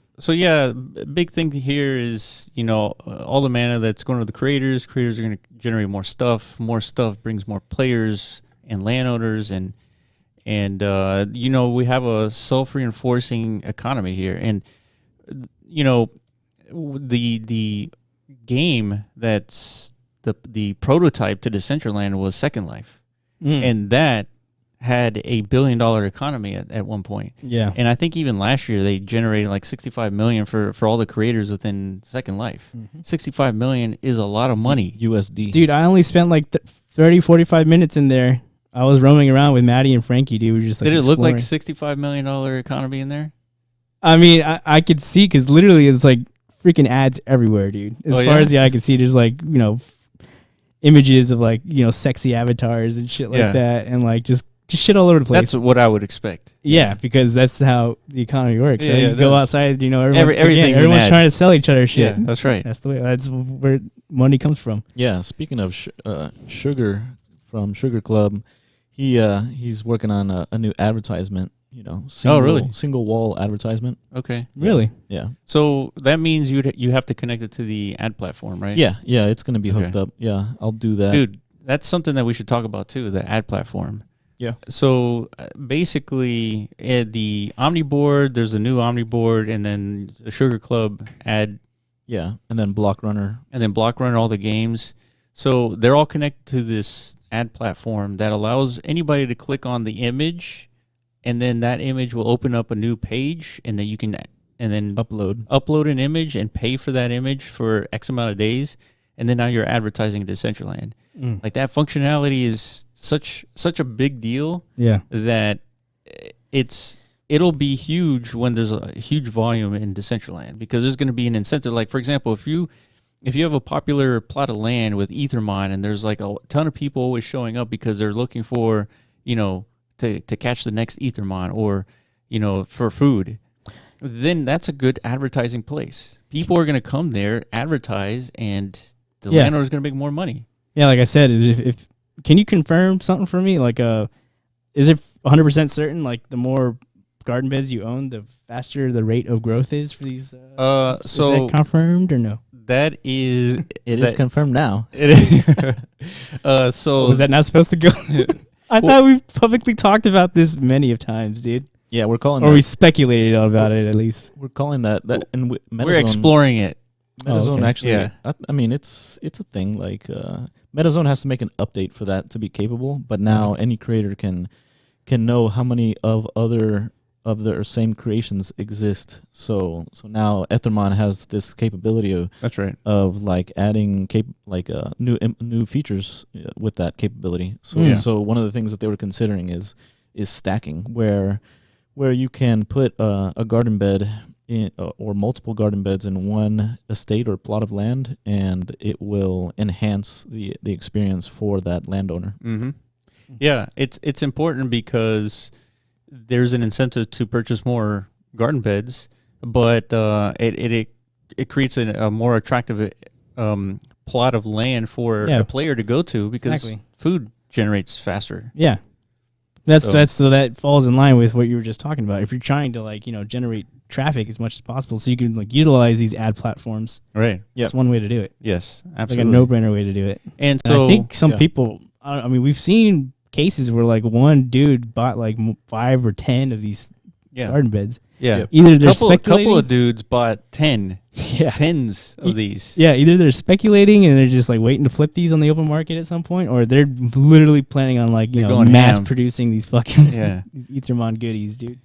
big thing here is, all the mana that's going to the creators. Creators are going to generate more stuff. More stuff brings more players and landowners, and we have a self-reinforcing economy here. And the game that's the prototype to Decentraland was Second Life, and that had $1 billion economy at one point. Yeah, and I think even last year they generated $65 million for all the creators within Second Life. Mm-hmm. $65 million is a lot of money USD. Dude, I only spent 30-45 minutes in there. I was roaming around with Maddie and Frankie, dude. We were just did it exploring. look like $65 million economy in there? I mean, I could see because literally it's freaking ads everywhere, dude. As far as the eye can see, there's like, images of like, sexy avatars and shit like that, and like just shit all over the place. That's what I would expect. Yeah, because that's how the economy works. Yeah, right? You go outside, everyone's trying to sell each other shit. Yeah, that's right. That's the way. That's where money comes from. Yeah. Speaking of Sugar from Sugar Club, he's working on a new advertisement. Single wall advertisement. Okay. Really? Yeah. So that means you have to connect it to the ad platform, right? Yeah. It's going to be hooked up. Yeah, I'll do that. Dude, that's something that we should talk about too, the ad platform. Yeah. So basically, the Omni board, there's a new Omni board, and then the Sugar Club ad. Yeah, and then Block Runner. All the games. So they're all connected to this ad platform that allows anybody to click on the image, and then that image will open up a new page, and then you can upload an image and pay for that image for X amount of days, and then now you're advertising Decentraland. Like that functionality is such a big deal. Yeah. That it'll be huge when there's a huge volume in Decentraland, because there's going to be an incentive. Like, for example, if you have a popular plot of land with Ethermon, and there's like a ton of people always showing up because they're looking for, to catch the next Ethermon, or, for food, then that's a good advertising place. People are going to come there, advertise, and the landowner is going to make more money. Yeah, like I said, if can you confirm something for me? Like, is it 100% certain? Like, the more garden beds you own, the faster the rate of growth is for these. Is that confirmed or no? That is, it is confirmed now. It is. So was that not supposed to go? I thought we've publicly talked about this many of times, dude. Yeah, we're calling, or we speculated about it at least. We're calling that, and we're exploring it. MetaZone actually, yeah. I mean, it's a thing. Like, MetaZone has to make an update for that to be capable. But now any creator can know how many of their same creations exist. So now Ethermon has this capability of, that's right, of like adding new features with that capability. So one of the things that they were considering is stacking, where you can put a garden bed in, or multiple garden beds in one estate or plot of land, and it will enhance the experience for that landowner. Mm-hmm. Yeah, it's important because there's an incentive to purchase more garden beds, but it creates a more attractive plot of land for a player to go to, because food generates faster. Yeah, so that falls in line with what you were just talking about. If you're trying to generate traffic as much as possible, so you can utilize these ad platforms. Right. Yeah, that's one way to do it. Yes, absolutely. Like a no-brainer way to do it. And so I think some people. I mean, we've seen cases where like one dude bought like 5 or 10 of these garden beds. Yeah. Either they're speculating. Couple of dudes bought 10. Yeah. Tens of these. Yeah. Either they're speculating and they're just like waiting to flip these on the open market at some point, or they're literally planning on like, mass producing these fucking these Ethermon goodies, dude.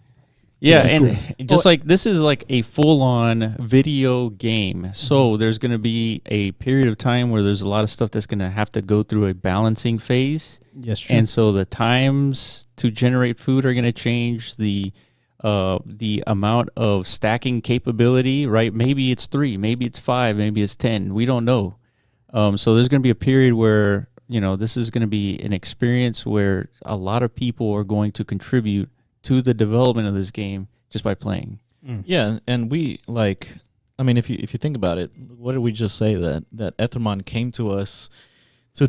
Yeah, and cool. Just like this is like a full-on video game. So there's going to be a period of time where there's a lot of stuff that's going to have to go through a balancing phase. Yes, true. And so the times to generate food are going to change. The amount of stacking capability, right? Maybe it's 3, maybe it's 5, maybe it's 10. We don't know. So there's going to be a period where this is going to be an experience where a lot of people are going to contribute to the development of this game just by playing. Yeah, and we if you think about it, what did we just say, that Ethermon came to us to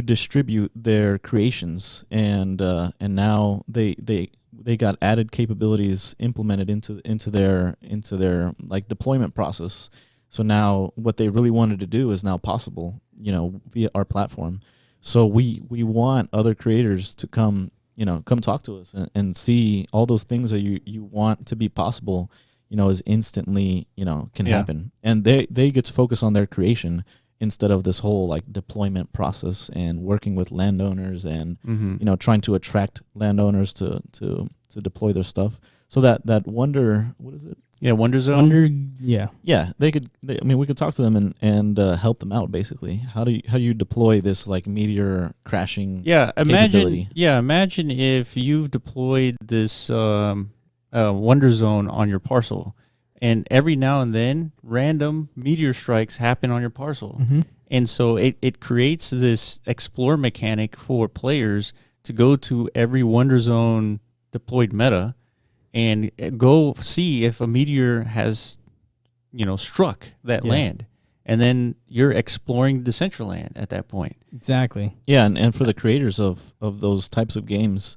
distribute their creations, and now they got added capabilities implemented into their like deployment process. So now what they really wanted to do is now possible, via our platform. So we want other creators to come talk to us and see all those things that you want to be possible, as instantly, can happen. And they get to focus on their creation instead of this whole like deployment process and working with landowners and, trying to attract landowners to deploy their stuff. So that Wonder, what is it? Yeah, Wonder Zone. Yeah. We could talk to them and help them out. Basically, how do you deploy this like meteor crashing? Imagine if you've deployed this Wonder Zone on your parcel, and every now and then random meteor strikes happen on your parcel. And so it creates this explore mechanic for players to go to every Wonder Zone deployed meta and go see if a meteor has, struck that land. And then you're exploring Decentraland at that point. Exactly. Yeah, and for the creators of those types of games,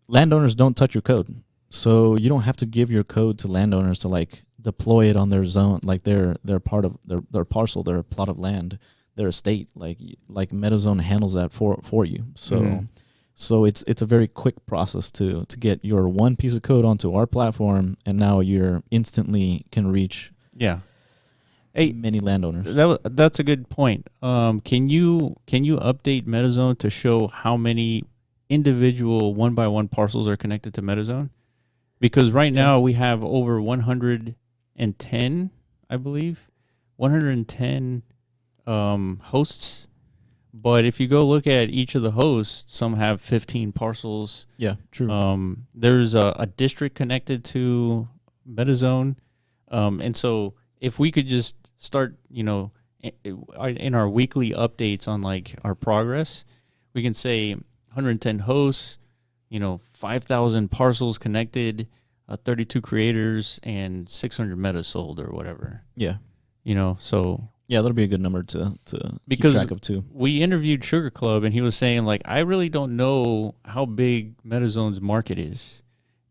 landowners don't touch your code. So you don't have to give your code to landowners to like deploy it on their zone, like they're part of their parcel, their plot of land, their estate. Like MetaZone handles that for you. So so it's a very quick process to get your one piece of code onto our platform, and now you're instantly can reach many landowners. That's a good point. Can you update MetaZone to show how many individual 1x1 parcels are connected to MetaZone? Because right now we have over 110, I believe, 110 hosts. But if you go look at each of the hosts, some have 15 parcels. Yeah, true. There's a district connected to MetaZone. And so if we could just start, in our weekly updates on like our progress, we can say 110 hosts, 5,000 parcels connected, 32 creators, and 600 metas sold or whatever. Yeah. So... Yeah, that'll be a good number to keep track of, too. We interviewed Sugar Club, and he was saying, like, I really don't know how big MetaZone's market is.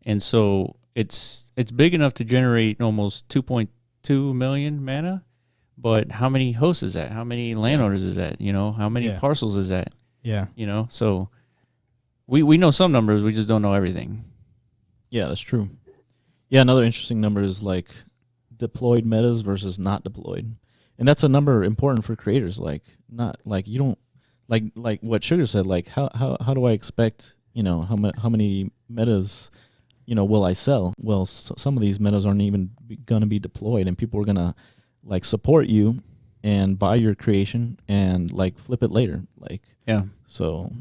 And so it's big enough to generate almost 2.2 million mana, but how many hosts is that? How many landowners is that? How many parcels is that? Yeah. So... We know some numbers, we just don't know everything. Yeah, that's true. Yeah, another interesting number is like deployed metas versus not deployed. And that's a number important for creators. Like not like you don't like what Sugar said, like how do I expect, how many metas, will I sell? Well, some of these metas aren't even going to be deployed, and people are going to like support you and buy your creation and like flip it later. Like So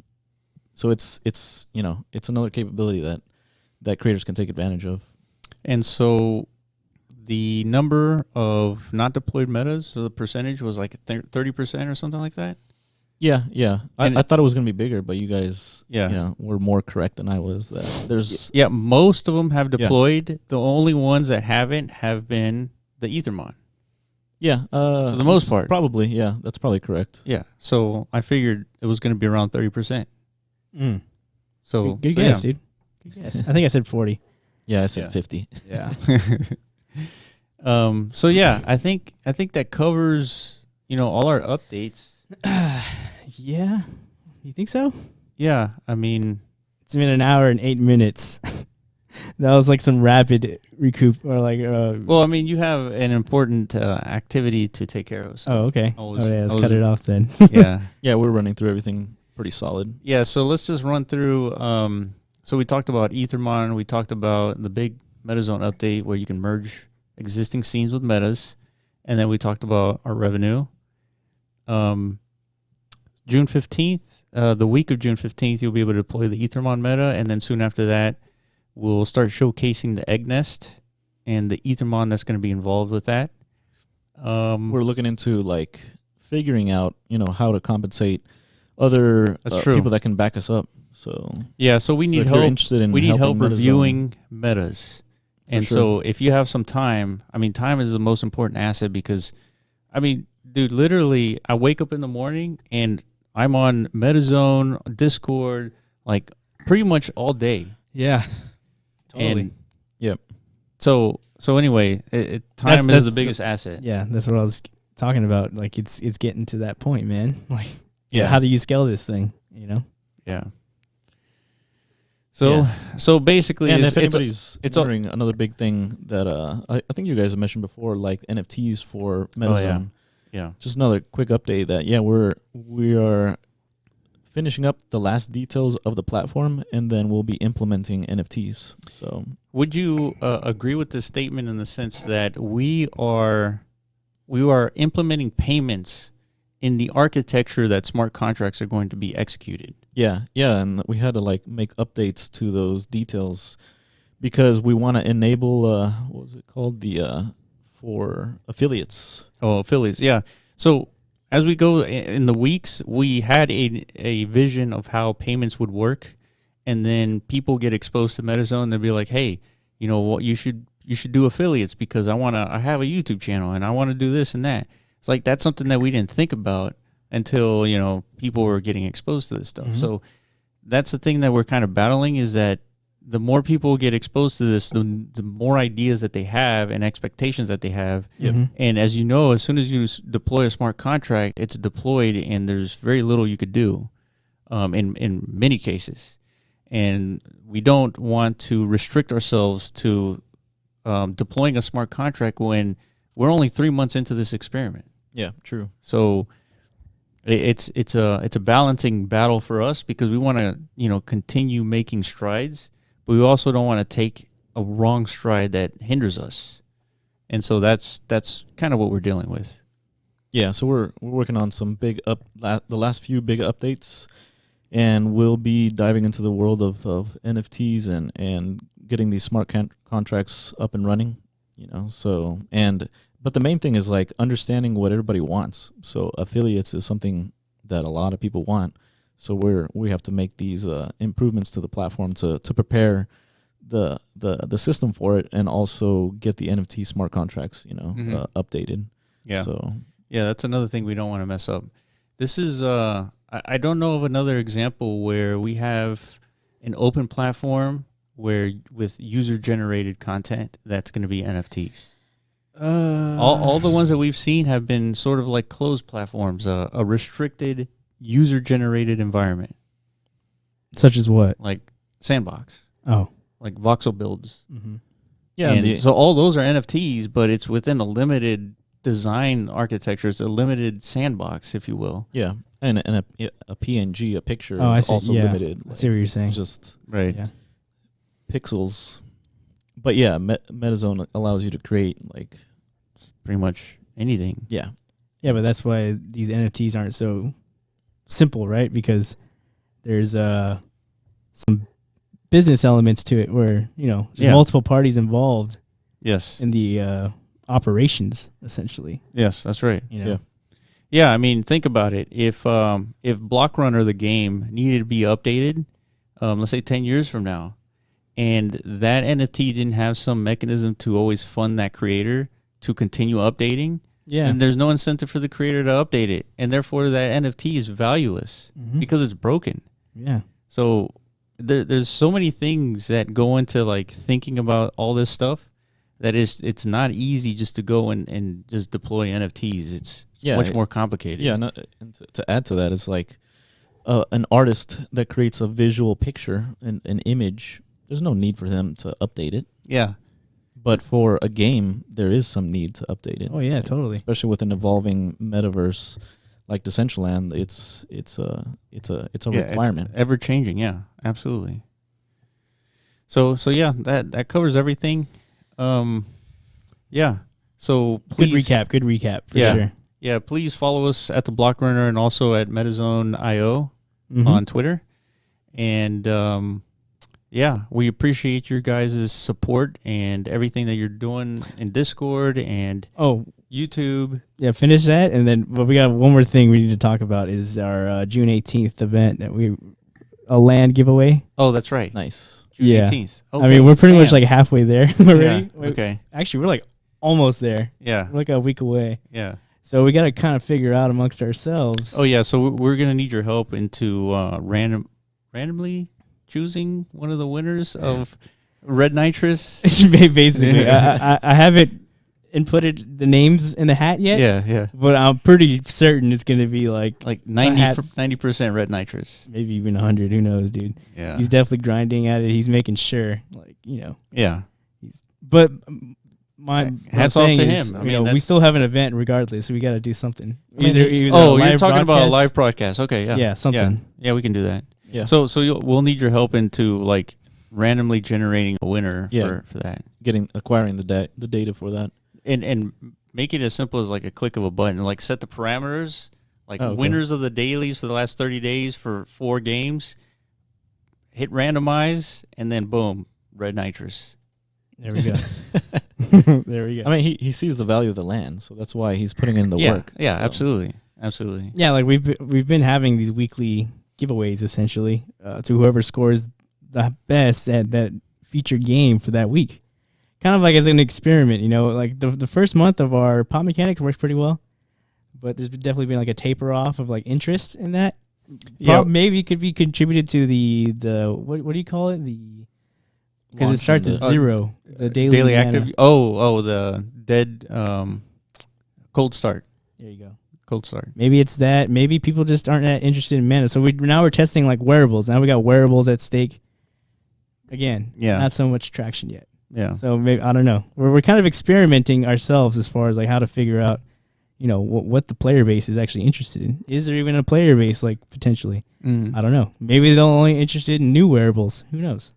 it's it's another capability that creators can take advantage of. And so the number of not deployed metas, so the percentage was like 30% or something like that? Yeah. I thought it was going to be bigger, but you guys were more correct than I was. That there's most of them have deployed. Yeah. The only ones that haven't have been the Ethermon. Yeah. For the most part. Probably, yeah. That's probably correct. Yeah. So I figured it was going to be around 30%. So good guess, dude. Good guess. I think I said 40. Yeah, I said 50. Yeah. So yeah, I think that covers all our updates. Yeah, you think so? Yeah, I mean, it's been an hour and 8 minutes. That was like some rapid recoup, or like. Well, I mean, you have an important activity to take care of. So okay. Let's cut it off then. Yeah, we're running through everything pretty solid. Yeah, so let's just run through. So we talked about Ethermon. We talked about the big MetaZone update where you can merge existing scenes with metas, and then we talked about our revenue. June 15th, the week of June 15th, you'll be able to deploy the Ethermon meta, and then soon after that, we'll start showcasing the egg nest and the Ethermon that's going to be involved with that. We're looking into like figuring out, how to compensate other people that can back us up. So we need help. We need help reviewing metas. And so if you have some time, I mean, time is the most important asset because, I mean, dude, literally, I wake up in the morning and I'm on MetaZone, Discord, like pretty much all day. Yeah, totally. And, yep. So anyway, time is the biggest asset. Yeah, that's what I was talking about. Like it's getting to that point, man. Like, how do you scale this thing? Yeah. So basically, and if anybody's wondering, another big thing that I think you guys have mentioned before, like NFTs for MetaZone. Yeah. Just another quick update that we are finishing up the last details of the platform, and then we'll be implementing NFTs. So, would you agree with this statement in the sense that we are implementing payments in the architecture that smart contracts are going to be executed? Yeah, and we had to like make updates to those details because we want to enable what was it called, the for affiliates. Oh, affiliates, yeah. So as we go in the weeks, we had a vision of how payments would work, and then people get exposed to MetaZone. They'll be like, hey, you know what, you should do affiliates because I have a YouTube channel and I want to do this and that. It's like that's something that we didn't think about until, you know, people were getting exposed to this stuff. Mm-hmm. So that's the thing that we're kind of battling, is that the more people get exposed to this, the more ideas that they have and expectations that they have. Mm-hmm. And as you know, as soon as you deploy a smart contract, it's deployed and there's very little you could do in many cases. And we don't want to restrict ourselves to deploying a smart contract when we're only 3 months into this experiment. Yeah, true. So it's a balancing battle for us, because we want to, you know, continue making strides, but we also don't want to take a wrong stride that hinders us. And so that's kind of what we're dealing with. Yeah, so we're working on some the last few big updates, and we'll be diving into the world of NFTs and getting these smart contracts up and running, you know. So but the main thing is like understanding what everybody wants. So affiliates is something that a lot of people want. So we have to make these improvements to the platform to prepare the system for it, and also get the NFT smart contracts, you know, mm-hmm. Updated. Yeah. So yeah, that's another thing we don't want to mess up. This is I don't know of another example where we have an open platform where with user generated content that's going to be NFTs. All the ones that we've seen have been sort of like closed platforms, a restricted user-generated environment. Such as what? Like Sandbox. Oh. Like voxel builds. Mm-hmm. Yeah. And so all those are NFTs, but it's within a limited design architecture. It's a limited sandbox, if you will. Yeah. And a PNG, a picture, is also limited. I see what you're saying. Just right. Yeah. Pixels. But yeah, MetaZone allows you to create like pretty much anything. Yeah. Yeah, but that's why these NFTs aren't so simple, right? Because there's some business elements to it where, you know, there's multiple parties involved. Yes. In the operations, essentially. Yes, that's right. You know? Yeah, I mean, think about it. If Block Runner, the game, needed to be updated, let's say 10 years from now, and that NFT didn't have some mechanism to always fund that creator to continue updating, and there's no incentive for the creator to update it, and therefore that NFT is valueless because it's broken. Yeah. So there's so many things that go into like thinking about all this stuff that it's not easy just to go and just deploy NFTs. It's much more complicated. Yeah, and to add to that, it's like an artist that creates a visual picture, an image. There's no need for them to update it. Yeah. But for a game, there is some need to update it. Oh yeah, totally. Especially with an evolving metaverse like Decentraland, it's a requirement. It's ever changing. Yeah, absolutely. So yeah, that covers everything. Yeah. So please, good recap for sure. Yeah, please follow us at the Block Runner and also at MetaZone.io on Twitter. And yeah, we appreciate your guys' support and everything that you're doing in Discord and YouTube. Yeah, finish that, and then we got one more thing we need to talk about is our June 18th event that a land giveaway. Oh, that's right. Nice. June 18th. Okay. I mean, we're pretty much like halfway there already. Yeah. Okay. Actually, we're like almost there. Yeah. We're like a week away. Yeah. So we got to kind of figure out amongst ourselves. Oh, yeah. So we're going to need your help into randomly choosing one of the winners of Red Nitrous. Basically. I haven't inputted the names in the hat yet. Yeah. But I'm pretty certain it's going to be like 90% Red Nitrous. Maybe even 100. Who knows, dude? Yeah. He's definitely grinding at it. He's making sure, like, you know. Yeah. But my hats off to is, him. I mean, we still have an event regardless, so we got to do something. Either you're talking about a live broadcast. Okay, yeah. Yeah, something. Yeah, we can do that. Yeah. So we'll need your help into like randomly generating a winner for that. Acquiring the data for that. And make it as simple as like a click of a button. Like set the parameters, like winners of the dailies for the last 30 days for 4 games. Hit randomize, and then boom, red nitrous. There we go. There we go. I mean, he sees the value of the land, so that's why he's putting in the work. Yeah, so. absolutely. Yeah, like we've been having these weekly giveaways essentially to whoever scores the best at that featured game for that week. Kind of like as an experiment, you know, like the first month of our pop mechanics works pretty well, but there's definitely been like a taper off of like interest in that. Yeah, maybe it could be contributed to the what do you call it, because it starts at 0, the daily active. Oh, the dead cold start. There you go. Cold start. Maybe it's that. Maybe people just aren't that interested in mana. So we're testing like wearables. Now we got wearables at stake. Again, not so much traction yet. Yeah. So maybe, I don't know. We're kind of experimenting ourselves as far as like how to figure out, you know, what the player base is actually interested in. Is there even a player base like potentially? I don't know. Maybe they're only interested in new wearables. Who knows?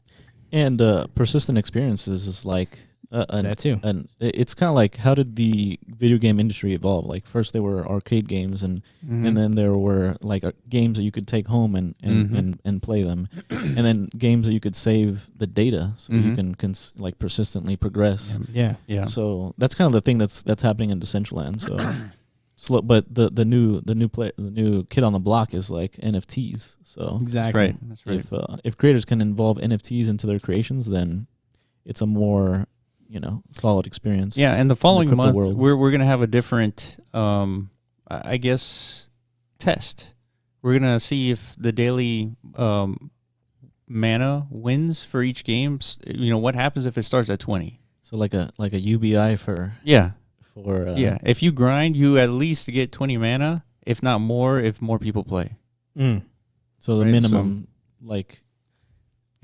And persistent experiences is like that too. And it's kind of like, how did the video game industry evolve? Like first there were arcade games, and then there were like games that you could take home and play them, and then games that you could save the data so you can like persistently progress. Yeah. So that's kind of the thing that's happening in Decentraland. So, but the new kid on the block is like NFTs. So exactly, that's right. If creators can involve NFTs into their creations, then it's a more solid experience. Yeah, and the following month we're gonna have a different, I guess, test. We're gonna see if the daily mana wins for each game. You know, what happens if it starts at 20? So like a UBI for if you grind, you at least get 20 mana, if not more, if more people play. So the minimum like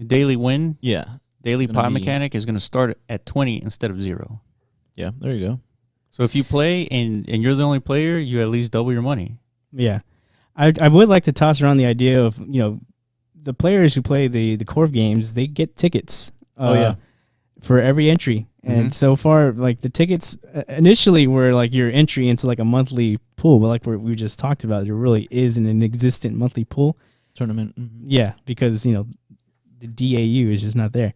daily win. Yeah. Daily pop mechanic is going to start at 20 instead of 0. Yeah, there you go. So if you play and you're the only player, you at least double your money. Yeah. I would like to toss around the idea of, you know, the players who play the core games, they get tickets for every entry. And so far, like the tickets initially were like your entry into like a monthly pool, but like we just talked about, there really is an existent monthly pool. Tournament. Yeah, because, you know, the DAU is just not there.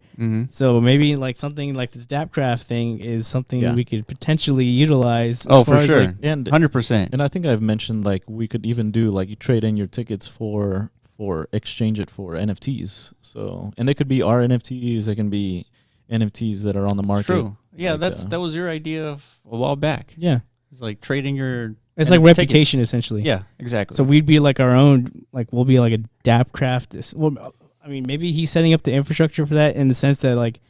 So maybe like something like this Dapcraft thing is something we could potentially utilize. Oh, for sure. Like, and 100%. And I think I've mentioned like we could even do like you trade in your tickets for exchange it for NFTs. So, and they could be our NFTs. They can be NFTs that are on the market. True. Yeah, like, that was your idea of a while back. Yeah. It's like trading your... It's like reputation, essentially. Yeah, exactly. So we'd be like our own, like we'll be like a Dapcraft. Well, I mean, maybe he's setting up the infrastructure for that in the sense that, like,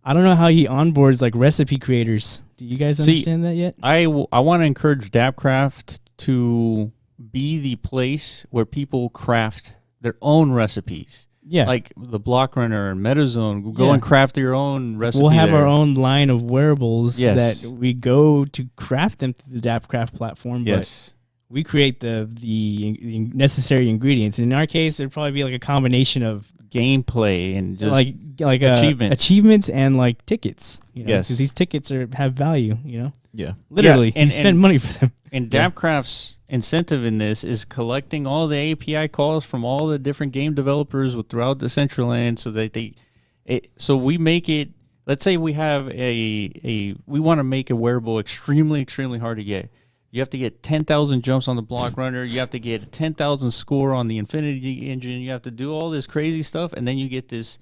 I don't know how he onboards, like, recipe creators. Do you guys understand that yet? I want to encourage Dapcraft to be the place where people craft their own recipes. Yeah. Like the Block Runner and MetaZone. Go and craft your own recipe. We'll have our own line of wearables that we go to craft them through the Dapcraft platform. Yes. But we create the necessary ingredients. And in our case, it'd probably be like a combination of gameplay and just like achievements and like tickets. You know? Yes. Because these tickets have value, you know? Yeah. Literally. And you spend money for them. And Dapcraft's incentive in this is collecting all the API calls from all the different game developers throughout Decentraland so that so we make it, let's say we have we want to make a wearable extremely, extremely hard to get. You have to get 10,000 jumps on the Block Runner. You have to get a 10,000 score on the Infinity Engine. You have to do all this crazy stuff, and then you get this,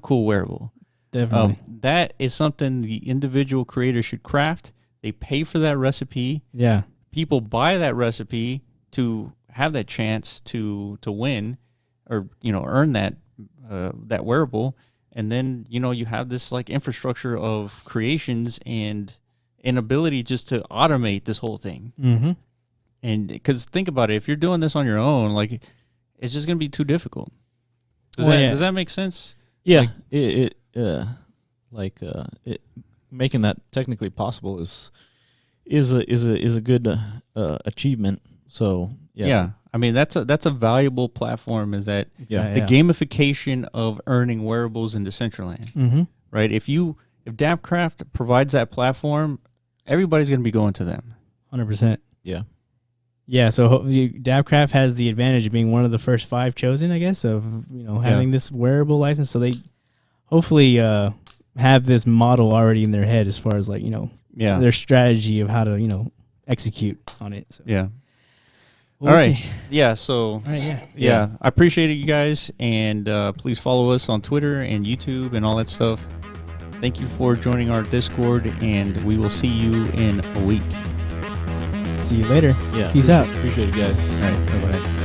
cool wearable. Definitely. That is something the individual creator should craft. They pay for that recipe. Yeah. People buy that recipe to have that chance to win, or earn that wearable, and then you have this like infrastructure of creations and an ability just to automate this whole thing. And because think about it, if you're doing this on your own, like it's just gonna be too difficult. Does that make sense? Yeah. Making that technically possible is a good achievement. So yeah. I mean that's a valuable platform. Is that the gamification of earning wearables in Decentraland, right? If Dapcraft provides that platform, everybody's going to be going to them. 100%. Yeah. Yeah, so Dapcraft has the advantage of being one of the first 5 chosen, I guess, of having this wearable license. So hopefully have this model already in their head as far as like, their strategy of how to, execute on it. So. Yeah. All right. Yeah. So, yeah. I appreciate it, you guys. And please follow us on Twitter and YouTube and all that stuff. Thank you for joining our Discord, and we will see you in a week. See you later. Yeah. Peace out. Appreciate it, guys. All right. Bye-bye.